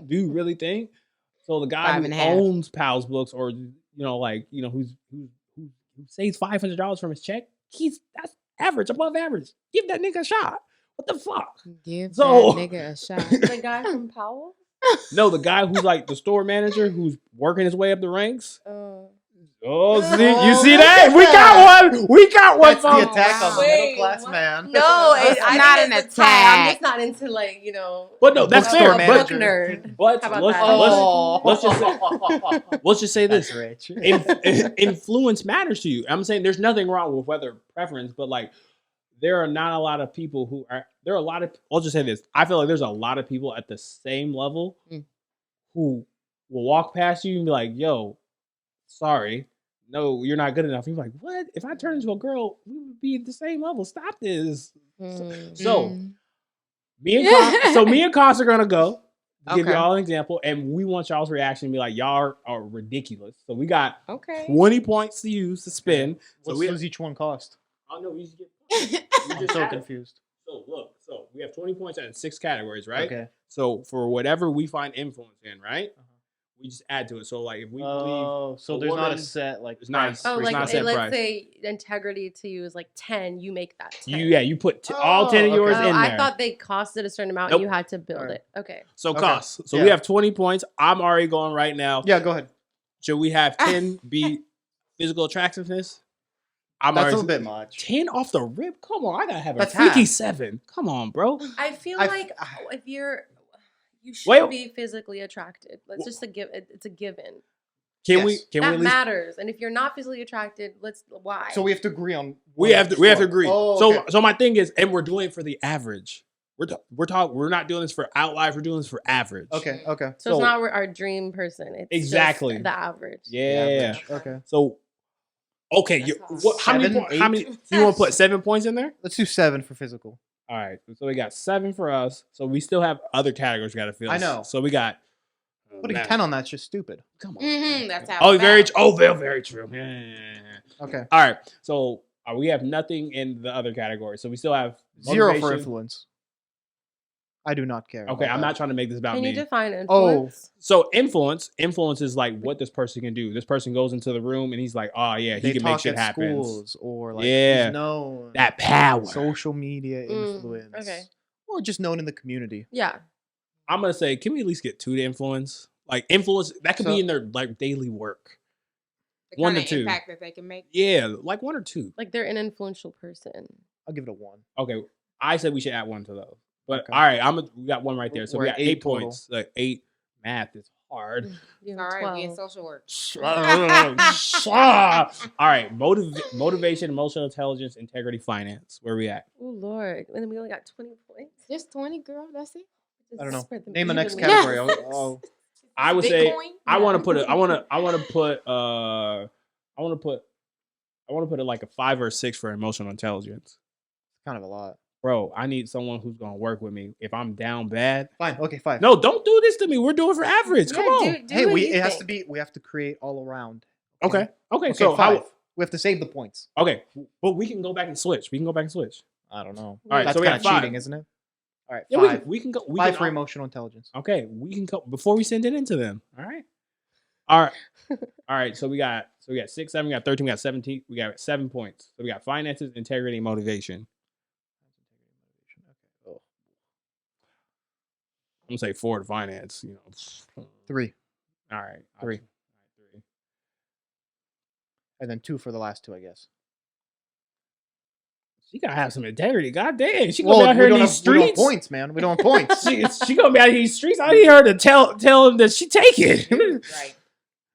do you really think? So the guy who owns Pal's books, or who saves $500 from his check, that's average, above average. Give that nigga a shot. What the fuck?
Give that nigga a shot.
The guy from Powell?
No, the guy who's like the store manager who's working his way up the ranks. Oh, see, you see that? We got one. We got one.
That's the attack on the middle class man.
No,
it's
I'm
not an attack.
I'm just not into
But no, that's
Bookstore
fair.
manager.
Nerd.
But
How about
let's just say this.
That's rich.
Influence matters to you. I'm saying there's nothing wrong with whether preference, but like there are not a lot of people who are. There are a lot of. I'll just say this. I feel like there's a lot of people at the same level who will walk past you and be like, "Yo, sorry, no, you're not good enough." You're like, "What? If I turn into a girl, we would be at the same level. Stop this." So me and Cas are gonna go. Give you all an example, and we want y'all's reaction to be like, y'all are ridiculous. So we got 20 points to use to spin.
What
So
does each one cost?
Oh no, we just get points.
I'm so confused.
So look, we have 20 points in 6 categories, right?
Okay.
So for whatever we find influence in, right? We just add to it. So like if we believe,
so there's not a set like
it's not.
Oh,
there's
like
not a set
let's
price.
say integrity to you is like 10. You make that 10.
You put all 10 of yours in there.
I thought they costed a certain amount and you had to build it. Okay.
So cost. So we have 20 points. I'm already going right now.
Yeah, go ahead.
Should we have 10 be physical attractiveness?
That's a bit much.
10 off the rip? Come on, I gotta have
That's
a freaky
half.
7. Come on, bro.
I feel like if you should be physically attracted. Let's just it's a given.
Can we
that matters. And if you're not physically attracted, why?
So we have to agree on.
We have to agree.
Oh, okay.
So my thing is, and we're doing it for the average. We're not doing this for outliers. We're doing this for average.
Okay.
So it's not our dream person. It's
exactly
just the average.
Yeah.
Okay.
So how many? You want to put 7 points in there?
Let's do 7 for physical.
All right. So we got 7 for us. So we still have other categories we got to fill.
I know.
So we got.
Putting 10 on that's just stupid.
Come on.
That's how.
Oh, very true. Yeah.
Okay.
All right. So we have nothing in the other category. So we still have
0 for influence. I do not care.
Okay, I'm not trying to make this about me.
Can you define influence?
So influence is like what this person can do. This person goes into the room and he's like, oh yeah, he can make shit happen.
Schools or like he's known.
That power.
Social media influence.
Okay.
Or just known in the community.
Yeah.
I'm gonna say, can we at least get 2 to influence? Like influence that could be in their like daily work.
The
1
kind
to 2
impact that they can make.
Yeah, like 1 or 2.
Like they're an influential person.
I'll give it a 1.
Okay, I said we should add 1 to those. But all right, we got 1 right there. So we got 8 points. Like 8. Math is hard.
You
All right, we in social work.
All right, motivation, emotional intelligence, integrity, finance. Where we at?
Oh Lord, and then we only got 20 points.
Just 20, girl. That's it.
I don't know.
Spread them
Name the next
evenly.
category.
I would say
Bitcoin?
I want to put it like a 5 or a 6 for emotional intelligence.
Kind of a lot.
Bro, I need someone who's gonna work with me. If I'm down bad,
fine. Okay, 5.
No, don't do this to me. We're doing for average. Come on.
Do what you
it has to
think.
be. We have to create all around.
Okay.
So 5. We have to save the points.
Okay, but we can go back and switch.
I don't know.
All right,
That's
so we
kind
got
of
5.
cheating, isn't it? All right,
Yeah,
5.
we can go.
5 for emotional intelligence.
Okay, we can go before we send it into them. All right. All right. So we got 6, 7, we got 13, we got 17, we got 7 points. So we got finances, integrity, and motivation. gonna say 4 to finance.
3,
All right,
3, and then 2 for the last 2, I guess.
She gotta have some integrity. God damn, she gonna be out here in these
We don't have
streets.
points, man. We don't have points.
She gonna be out here in these streets. I need her to tell him that she take it.
Right.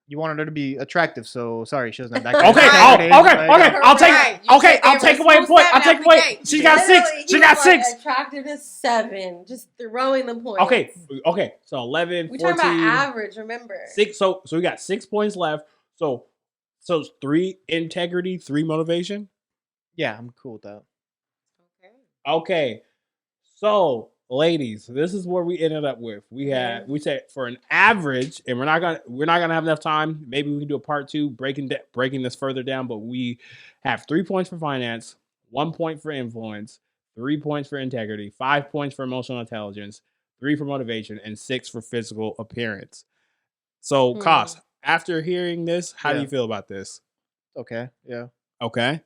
You wanted her to be attractive, so sorry, she doesn't have that.
Okay,
kind of integrity.
okay. I'll take.
Right. You
Okay,
said
I'll
they
take
were
away a
school
point. I'll
seven
take away.
out the gate.
She got 6.
Literally,
She
he
got
was like,
6.
attractiveness 7, just throwing the points.
Okay. So 11,
we
14,
talking about average. Remember,
6. So we got 6 points left. So 3 integrity, 3 motivation.
Yeah, I'm cool with that.
Okay. So, ladies, this is where we ended up with. We said for an average, and we're not gonna have enough time. Maybe we can do a part 2 breaking this further down. But we have 3 points for finance, 1 point for influence, 3 points for integrity, 5 points for emotional intelligence, 3 for motivation, and 6 for physical appearance. So, Cas, after hearing this, how do you feel about this?
Okay, yeah.
Okay.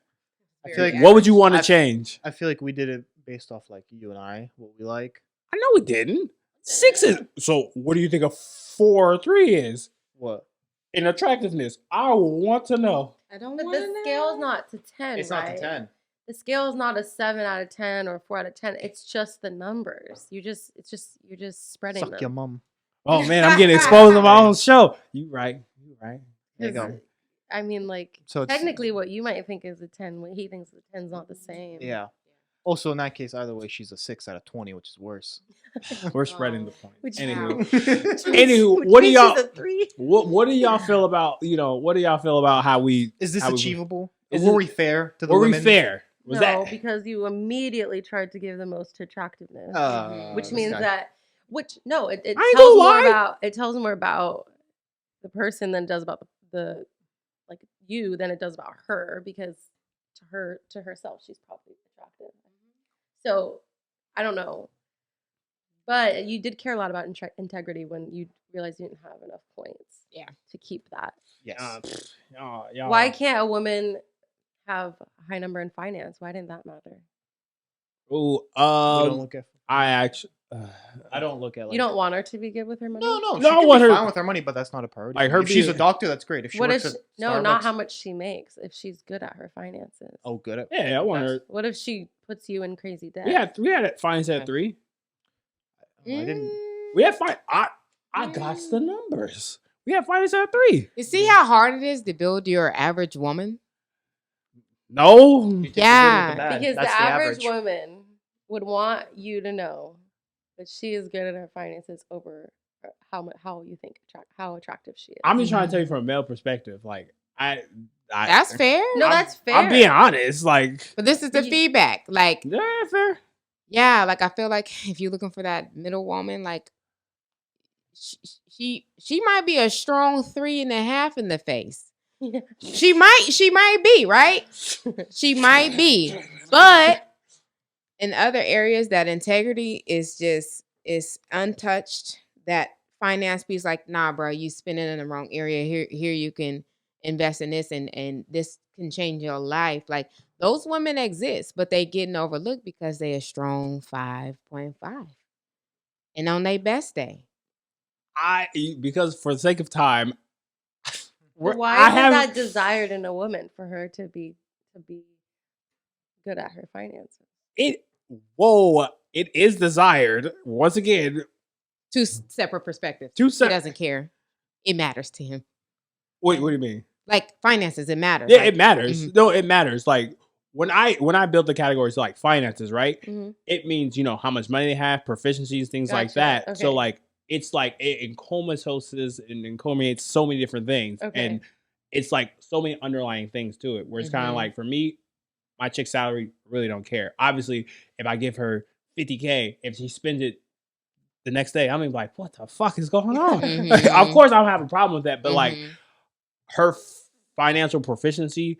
I feel like
What would you want to change?
I feel like we did it based off like you and I, what we like.
I know we didn't. 6 is so. What do you think a 4 or 3 is
What?
in attractiveness? I want to know.
I don't
but
want
the scale is not to 10.
It's not to 10.
The scale is not a 7 out of 10 or 4 out of 10. It's just the numbers. You're just spreading
Suck
them.
your mum.
Oh man, I'm getting exposed on my own show. You right.
There you go.
I mean, like,
So it's-
technically what you might think is a 10, what he thinks the 10's not the same.
Yeah. Also, in that case, either way, she's a 6 out of 20, which is worse.
We're spreading the point.
Which-
Anywho,
Which
what do
means
y'all?
she's a 3.
What do y'all feel about? What do y'all feel about how we?
Is this
how we-
achievable?
Is
Were
it-
we fair to the
Were we
women?
fair? Was
No,
that?
because you immediately tried to give the most to attractiveness. Which
This
means
guy.
that, it
ain't
tells
gonna
more
lie.
about, it tells more about the person than it does about the like you than it does about her, because to herself she's probably attractive. So I don't know, but you did care a lot about integrity when you realized you didn't have enough points.
Yeah.
To keep that.
Yes.
Y'all.
Why can't a woman have a high number in finance? Why didn't that matter?
Ooh,
We don't look at.
I actually.
I don't look at. Like,
You don't want her to be good with her money?
No,
No,
she
I
can
want
be
her-
fine with her money, but that's not a priority.
Like her
if she's a
being-
doctor, that's great. If she
What if
works
she,
at
no, not
Starbucks-
how much she makes, if she's good at her finances.
Oh, good at.
Yeah, I want her.
What if she puts you in crazy debt?
We had it finance at 3.
I didn't.
We had fine. I got the numbers. We had finance at 3.
You see how hard it is to build your average woman?
No.
You take the good with the
Yeah,
bad.
Because
That's
the average woman would want you to know that she is good at her finances over how you think how attractive she is.
I'm just trying to tell you from a male perspective. Like
That's fair.
no,
I'm-
that's fair.
I'm being honest. Like,
But this is the feedback. Like,
yeah, fair.
yeah, like I feel like if you're looking for that middle woman, like she might be a strong 3.5 in the face.
Yeah.
She might be, right? She might be. But in other areas, that integrity is untouched. That finance piece, like, nah, bro, you spend it in the wrong area. Here you can invest in this and this can change your life. Like, those women exist, but they getting overlooked because they a strong 5.5. And on their best day.
Because for the sake of time,
But why
I
is
have
that desired in a woman for her to be good at her finances?
it. Whoa, it is desired. Once again,
Two separate perspectives.
Two
He
se-
doesn't care. It matters to him.
what do you mean?
Like finances, it matters.
Yeah,
Like,
it matters.
mhm.
No, it matters. Like when I build the categories like finances, right?
Mhm.
It means how much money they have, proficiencies, things like
Gotcha.
that. So
Okay.
like it's like it encompasses and encominates so many different things,
Okay.
and it's like so many underlying things to it. Where it's kind of
Mhm.
like for me, my chick's salary really don't care. Obviously, if I give her $50K, if she spends it the next day, I'm gonna be like, what the fuck is going on?
Mhm.
Of course, I don't have a problem with that, but like
Mhm.
her financial proficiency,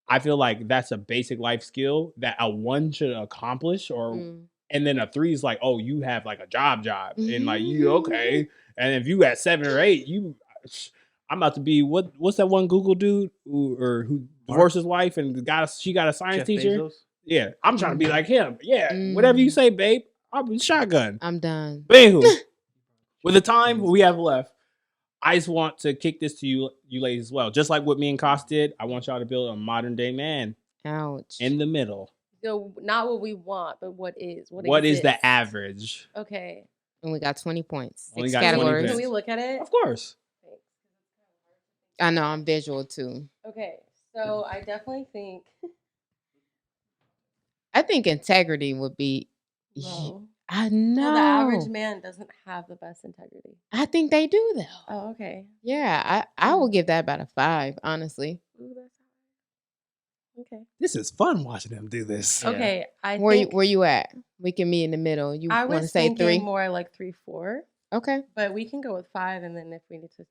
I feel like that's a basic life skill that a 1 should accomplish, or
Mm.
and then a 3 is like, oh, you have like a job, and like you okay, and if you at 7 or 8, I'm about to be what's that one Google dude who divorced his wife and she got a science
Jeff
teacher.
Bezos?
Yeah, I'm trying to be like him. Yeah, whatever you say, babe. I'll be shotgun.
I'm done.
Anywho, With the time we have left, I just want to kick this to you ladies as well. Just like what me and Cos did, I want y'all to build a modern day man
Ouch.
in the middle.
So not what we want, but what is.
What is
exists.
the average?
Okay.
And we got 20 points.
Only
6
got 20
categories.
points.
Can we look at it?
Of course.
I know, I'm visual too.
Okay. So I definitely think
I think integrity would be.
low.
I know.
Well, the average man doesn't have the best integrity.
I think they do though.
Oh, okay.
Yeah, I will give that about a 5, honestly.
Ooh, that's okay.
This is fun watching them do this.
Yeah.
Okay. I
Where
think
you at? We can meet in the middle. You
I
want to
was
say
thinking
3?
more like 3, 4,
Okay.
but we can go with 5, and then if we need to.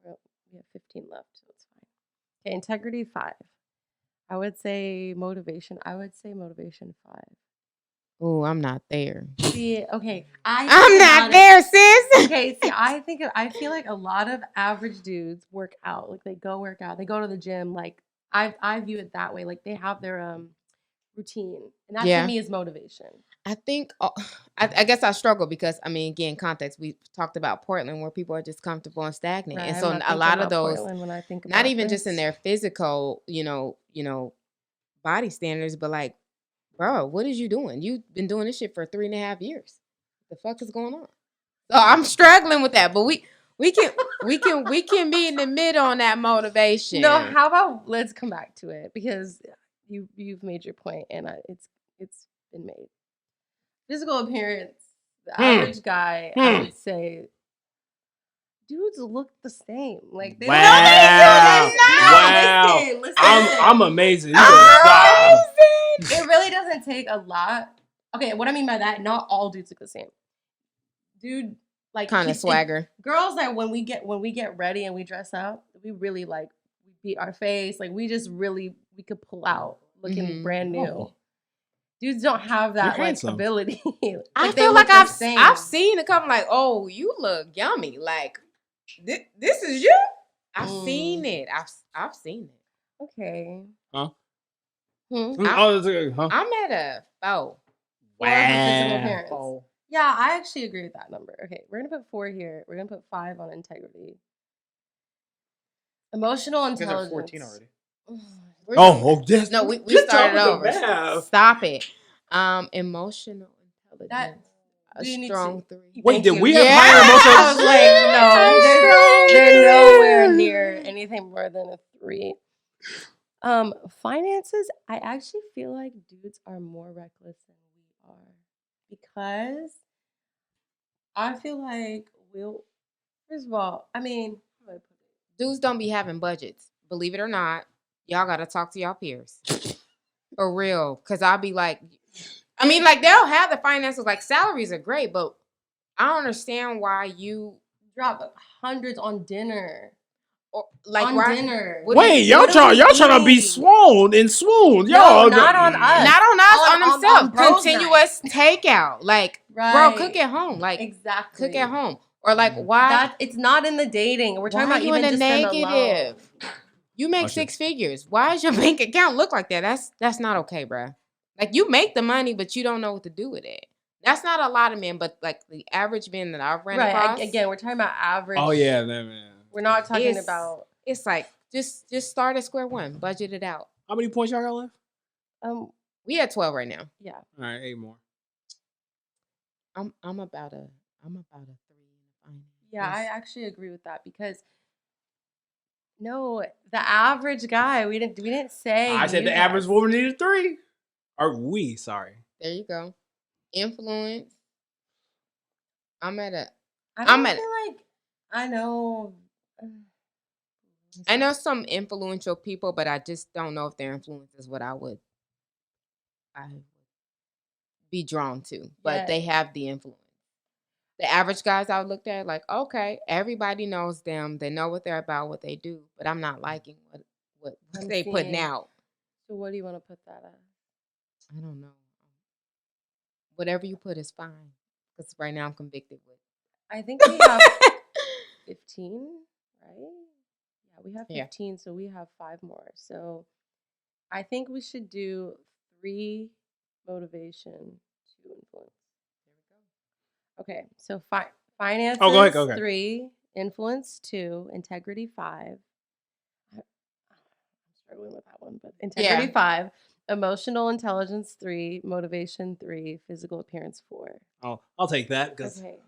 Well, we have 15 left, so it's fine. Okay, integrity 5. I would say motivation. 5.
Oh, I'm not there.
See, okay,
I'm
think
not
about it-
there, sis.
Okay, see, I feel like a lot of average dudes work out. Like they go work out, they go to the gym. Like I view it that way. Like they have their routine, and that
Yeah.
to me is motivation.
I think I guess I struggle because I mean, again, context. We talked about Portland, where people are just comfortable and stagnant,
Right,
and
I'm
so
not
a
thinking
lot of
about
those,
Portland when I think
not
about
even just in
this.
their physical, body standards, but like, bro, what is you doing? You've been doing this shit for 3.5 years. The fuck is going on? So I'm struggling with that, but we can be in the middle on that motivation.
No, how about let's come back to it because you've made your point and it's been made. Physical appearance, the average guy, I would say, dudes look the same. Like they
Wow.
No,
Wow.
listen.
I'm amazing. You
I'm
are-
It really doesn't take a lot. Okay, what I mean by that, not all dudes look the same. Dude, like
Kind of
it-
swagger.
girls that when we get ready and we dress up, we really like we beat our face, like we could pull out looking
Mhm.
brand new.
Oh.
Dudes don't have that
You're
like
handsome.
ability.
I
Like, they
feel
look
like
the same.
I've seen a couple like, oh, you look yummy. Like this is you. I've seen it. I've seen it.
Okay.
Huh?
Hmm?
Huh?
I'm at a 4.
For physical appearance.
Oh.
Yeah, I actually agree with that number. Okay, we're gonna put 4 here. We're gonna put 5 on integrity. Emotional
You guys are
intelligence.
14 already.
Yes.
No, we
Good
started
job with the
over.
math.
Stop it. Emotional intelligence.
That-
A
do you need
strong
to-
3.
Wait,
Thank
did
you.
we have
Yeah.
higher emotional?
I was like, no, they're nowhere near anything more than a 3. Finances, I actually feel like dudes are more reckless than we are because I feel like first of all, I mean, how do I put it?
Dudes don't be having budgets. Believe it or not, y'all gotta talk to y'all peers. For real. Cause I'll be like, I mean, like they'll have the finances, like salaries are great, but I don't understand why you
Drop hundreds on dinner.
or like
On
why-
dinner.
what do you-
Wait, y'all
what are
trying
we
to be
doing?
swoon.
No,
Y'all
not on us.
Not on us,
On-
on
on
themselves.
bros'
Continuous takeout. Like, bro,
Right.
cook at home. Like,
Exactly.
cook at home. Or like, why?
That it's not in the dating. We're talking
why
about
you
even
in the
just them alone.
negative? You make
Oh, shit.
6 figures. Why does your bank account look like that? That's not okay, bruh. Like you make the money, but you don't know what to do with it. That's not a lot of men, but like the average men that I've ran
Right.
across.
Again, we're talking about average.
Oh yeah, man.
We're not talking
It's-
about
It's like just start at square one, budget it out.
How many points y'all got left?
We at 12 right now.
yeah.
All right, 8 more.
I'm about a 3 in the finance.
Yeah, I actually agree with that because no, the average guy, we didn't say
I said
you
the average
guys.
woman needed 3. Or we, sorry.
There you go. Influence. I'm at a.
I
I'm
don't
at-
feel like I know.
I know some influential people, but I just don't know if their influence is what I would be drawn to. But
Yeah.
they have the influence. The average guys I looked at, like, okay, everybody knows them. They know what they're about, what they do. But I'm not liking what
I'm
they putting
seeing-
out.
So what do you want to put that at?
I don't know. Whatever you put is fine. Because right now I'm convicted with.
I think we have 15, right? Yeah, we have
Yeah.
15, so we have 5 more. So I think we should do 3 motivation, 2 influence. Okay, so finances.
Oh, go ahead, go ahead.
3, influence 2, integrity 5. I'm struggling with that one, but integrity
Yeah.
5, emotional intelligence 3, motivation 3, physical appearance 4.
Oh, I'll take that because.
Okay.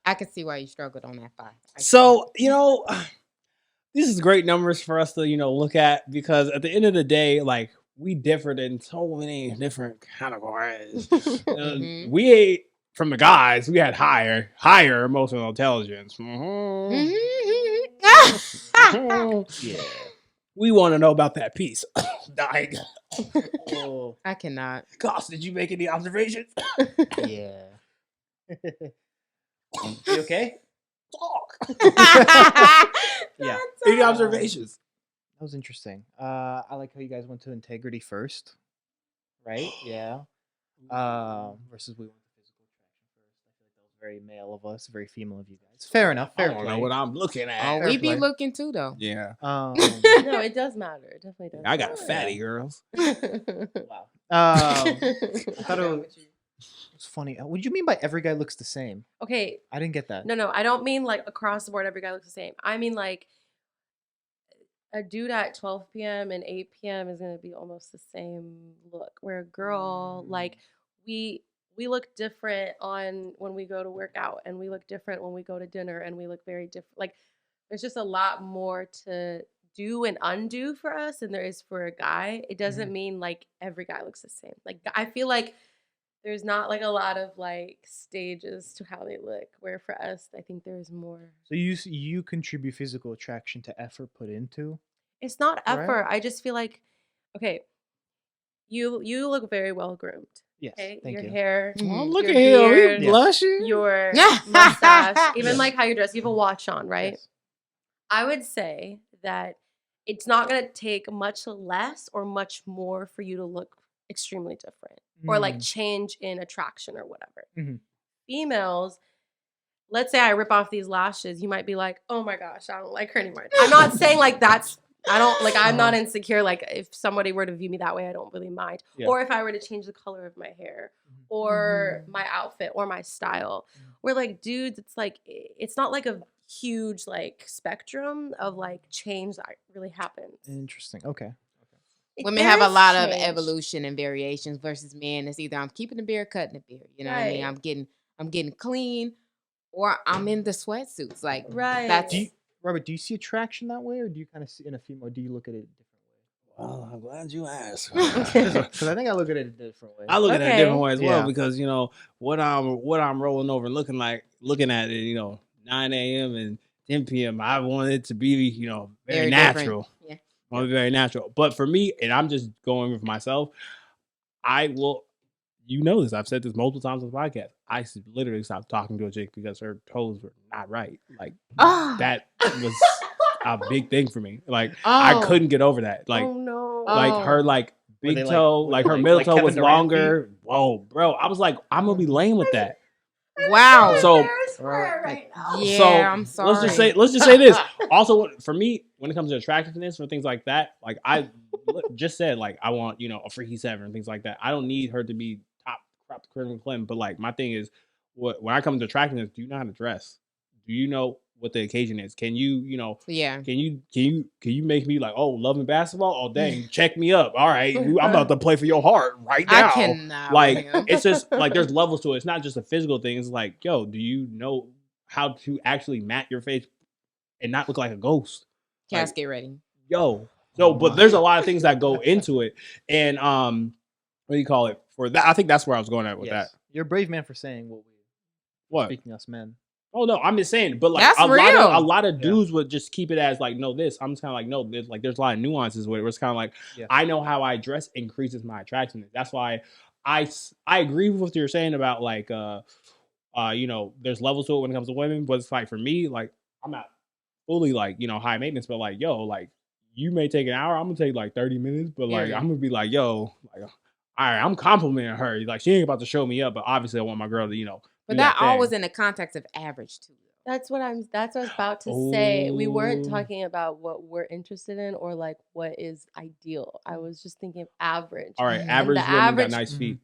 I can see why you struggled on that 5.
So this is great numbers for us to look at, because at the end of the day, like, we differed in so many different categories.
Mhm.
We ate from the guys. We had higher emotional intelligence.
Mhm.
Yeah.
We want to know about that piece. Dying.
Oh,
I cannot.
Goss, did you make any observations?
yeah. You okay?
Talk.
Yeah.
Any observations?
That was interesting. I like how you guys went to integrity first, right? Yeah. Versus we went to physical attraction first. I feel like that was very male of us, very female of you guys. Fair enough.
I
Fair
don't
play.
know what I'm looking at.
Oh,
Fair
we be
play.
looking too, though.
Yeah.
No, it does matter. It definitely does.
I got fatty girls.
Wow. I thought it was funny. What do you mean by every guy looks the same?
Okay.
I didn't get that.
No, I don't mean like across the board every guy looks the same. I mean like a dude at 12 p.m. and 8 p.m. is gonna be almost the same look. Where a girl, like we look different on when we go to work out, and we look different when we go to dinner, and we look very different. Like there's just a lot more to do and undo for us than there is for a guy. It doesn't mean like every guy looks the same. Like I feel like there's not like a lot of like stages to how they look, where for us I think there's more.
So you contribute physical attraction to effort put into.
It's not
Right?
effort. I just feel like, okay, you look very well groomed.
Yes.
Okay,
Thank
your
you.
hair,
Oh,
Mhm.
look
your
at him.
beard,
He blushing.
your mustache, even
Yes.
like how you dress. You have a watch on, right?
Yes.
I would say that it's not gonna take much less or much more for you to look extremely different or like change in attraction or whatever.
Mhm.
Females, let's say I rip off these lashes, you might be like, oh my gosh, I don't like her anymore. I'm not saying like I'm not insecure. Like if somebody were to view me that way, I don't really mind.
Yeah.
Or if I were to change the color of my hair or my outfit or my style. We're like dudes, it's like, it's not like a huge like spectrum of like change that really happens.
Interesting. Okay.
Women
There
have a
is
lot of
change.
evolution and variations versus men. It's either I'm keeping the beard, cutting the beard. You know what I mean?
Right.
I'm getting clean, or I'm in the sweatsuits. Like
Right.
that's
Robert, do you see attraction that way, or do you kind of see in a female? Do you look at it a different way?
Well, I'm glad you asked.
Because I think I look at it a different way.
I look at it a different way as well,
Yeah.
because what I'm rolling over and looking at it, 9 a.m. and 10 p.m. I want it to be very
very
natural.
different. Yeah.
I want it to be very natural. But for me, and I'm just going with myself, I will. This. I've said this multiple times on the podcast. I literally stopped talking to a chick because her toes were not right. Like that was a big thing for me. Like I couldn't get over that. Like
oh no.
like her like big
they, like,
toe,
were
like
they,
her
like-
middle
like
toe
Kevin
was
Durant
longer. Whoa, bro! I was like, I'm gonna be laying with that.
Wow.
So-
embarrassed for her right now.
Yeah,
So,
I'm sorry.
Let's just say this. Also, for me, when it comes to attractiveness or things like that, like I just said, like I want a freaky seven and things like that. I don't need her to be top crop the criminal Clinton. But like my thing is, when I come to attractiveness, do you know how to dress? Do you know what the occasion is? Can you
Yeah.
Can you make me like, oh, loving basketball? Oh, dang, check me up. All right, I'm about to play for your heart right now.
I cannot.
Like
with him.
it's just like there's levels to it. It's not just a physical thing. It's like, yo, do you know how to actually mat your face and not look like a ghost?
Casket ready.
Yo, so but there's a lot of things that go into it, and what do you call it? For that, I think that's where I was going at with
Yes.
that.
You're a brave man for saying
What?
speaking us men.
Oh no, I'm just saying, but like
That's
a
real.
lot of dudes would just keep it as like, no, this. I'm just kind of like, no, there's a lot of nuances with it. Where it's kind of like,
Yeah.
I know how I dress increases my attractiveness. That's why I agree with what you're saying about like, there's levels to it when it comes to women. But it's like for me, like I'm not fully like high maintenance, but like like you may take an hour, I'm gonna take like 30 minutes, but like
Period.
I'm gonna be like, yo, like, all right, I'm complimenting her. Like she ain't about to show me up, but obviously I want my girl to
But
do
that
thing.
always in the context of average too.
That's what I was about to say. We weren't
Oh.
talking about what we're interested in or like what is ideal. I was just thinking of average.
All right,
And
average
the
women
average-
got nice feet.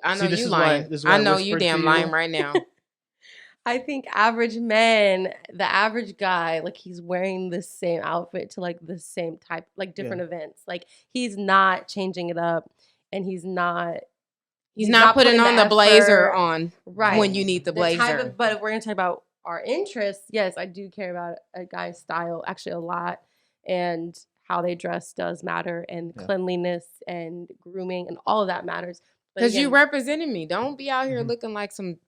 I know
See, this
you
is why-
lying.
this is why
I
I
know
whispered
you
to
damn
you.
lying right now.
I think average men, the average guy, like he's wearing the same outfit to like the same type, like different events. Like he's not changing it up, and he's not
putting on the blazer
effort.
on
Right.
when you need the blazer.
But if we're gonna talk about our interests, yes, I do care about a guy's style actually a lot, and how they dress does matter, and cleanliness and grooming and all of that matters. But
Because you
again,
representing me. Don't be out here looking like some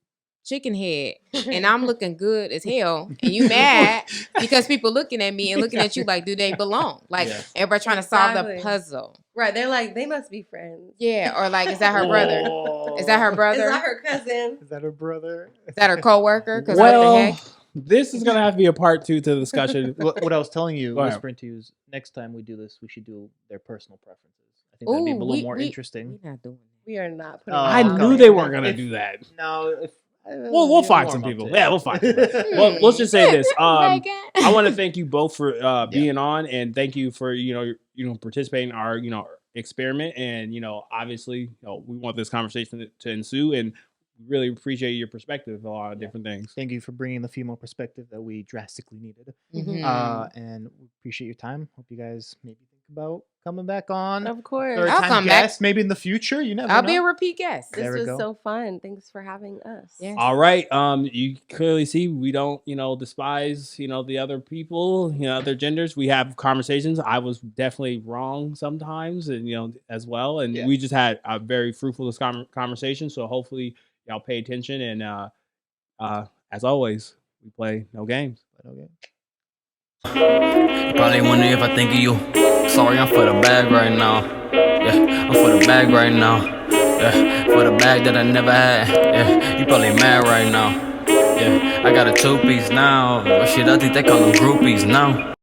chicken head and I'm looking good as hell and you mad because people looking at me and looking at you like, do they belong? Like everybody trying to solve the puzzle.
Right. They're like, they must be friends.
Yeah. Or like, is that her brother? Is that her brother?
Is that her cousin?
Is that her brother?
Is that her coworker? Because
Well,
what the heck?
this is gonna have to be a part 2 to the discussion.
What I was telling you,
Go ahead.
whispering to you, is next time we do this, we should do their personal preferences. I think that'd be a little more interesting.
We're not doing
We are not putting.
I
Oh,
knew
okay.
they weren't gonna do that.
No, if
We'll find some people. Yeah, we'll find. Well, let's just say this. I want to thank you both for being on, and thank you for participating in our experiment, and obviously we want this conversation to ensue, and really appreciate your perspective on a lot of different things.
Thank you for bringing the female perspective that we drastically needed. And we appreciate your time. Hope you guys maybe think about coming back on.
Of course.
Third
I'll
time
come
guest, maybe in the future. You never
I'll
know.
be a repeat guest.
This
There we
was
go.
so fun. Thanks for having us.
Yes.
All right. You clearly see we don't, despise, the other people, other genders. We have conversations. I was definitely wrong sometimes, and as well. And we just had a very fruitful conversation. So hopefully y'all pay attention. And as always, we play no games.
Probably wondering if I think of you. Sorry, I'm for the bag right now. Yeah, I'm for the bag right now. Yeah, for the bag that I never had. Yeah, you probably mad right now. Yeah, I got a 2-piece now. But shit, I think they call them groupies now.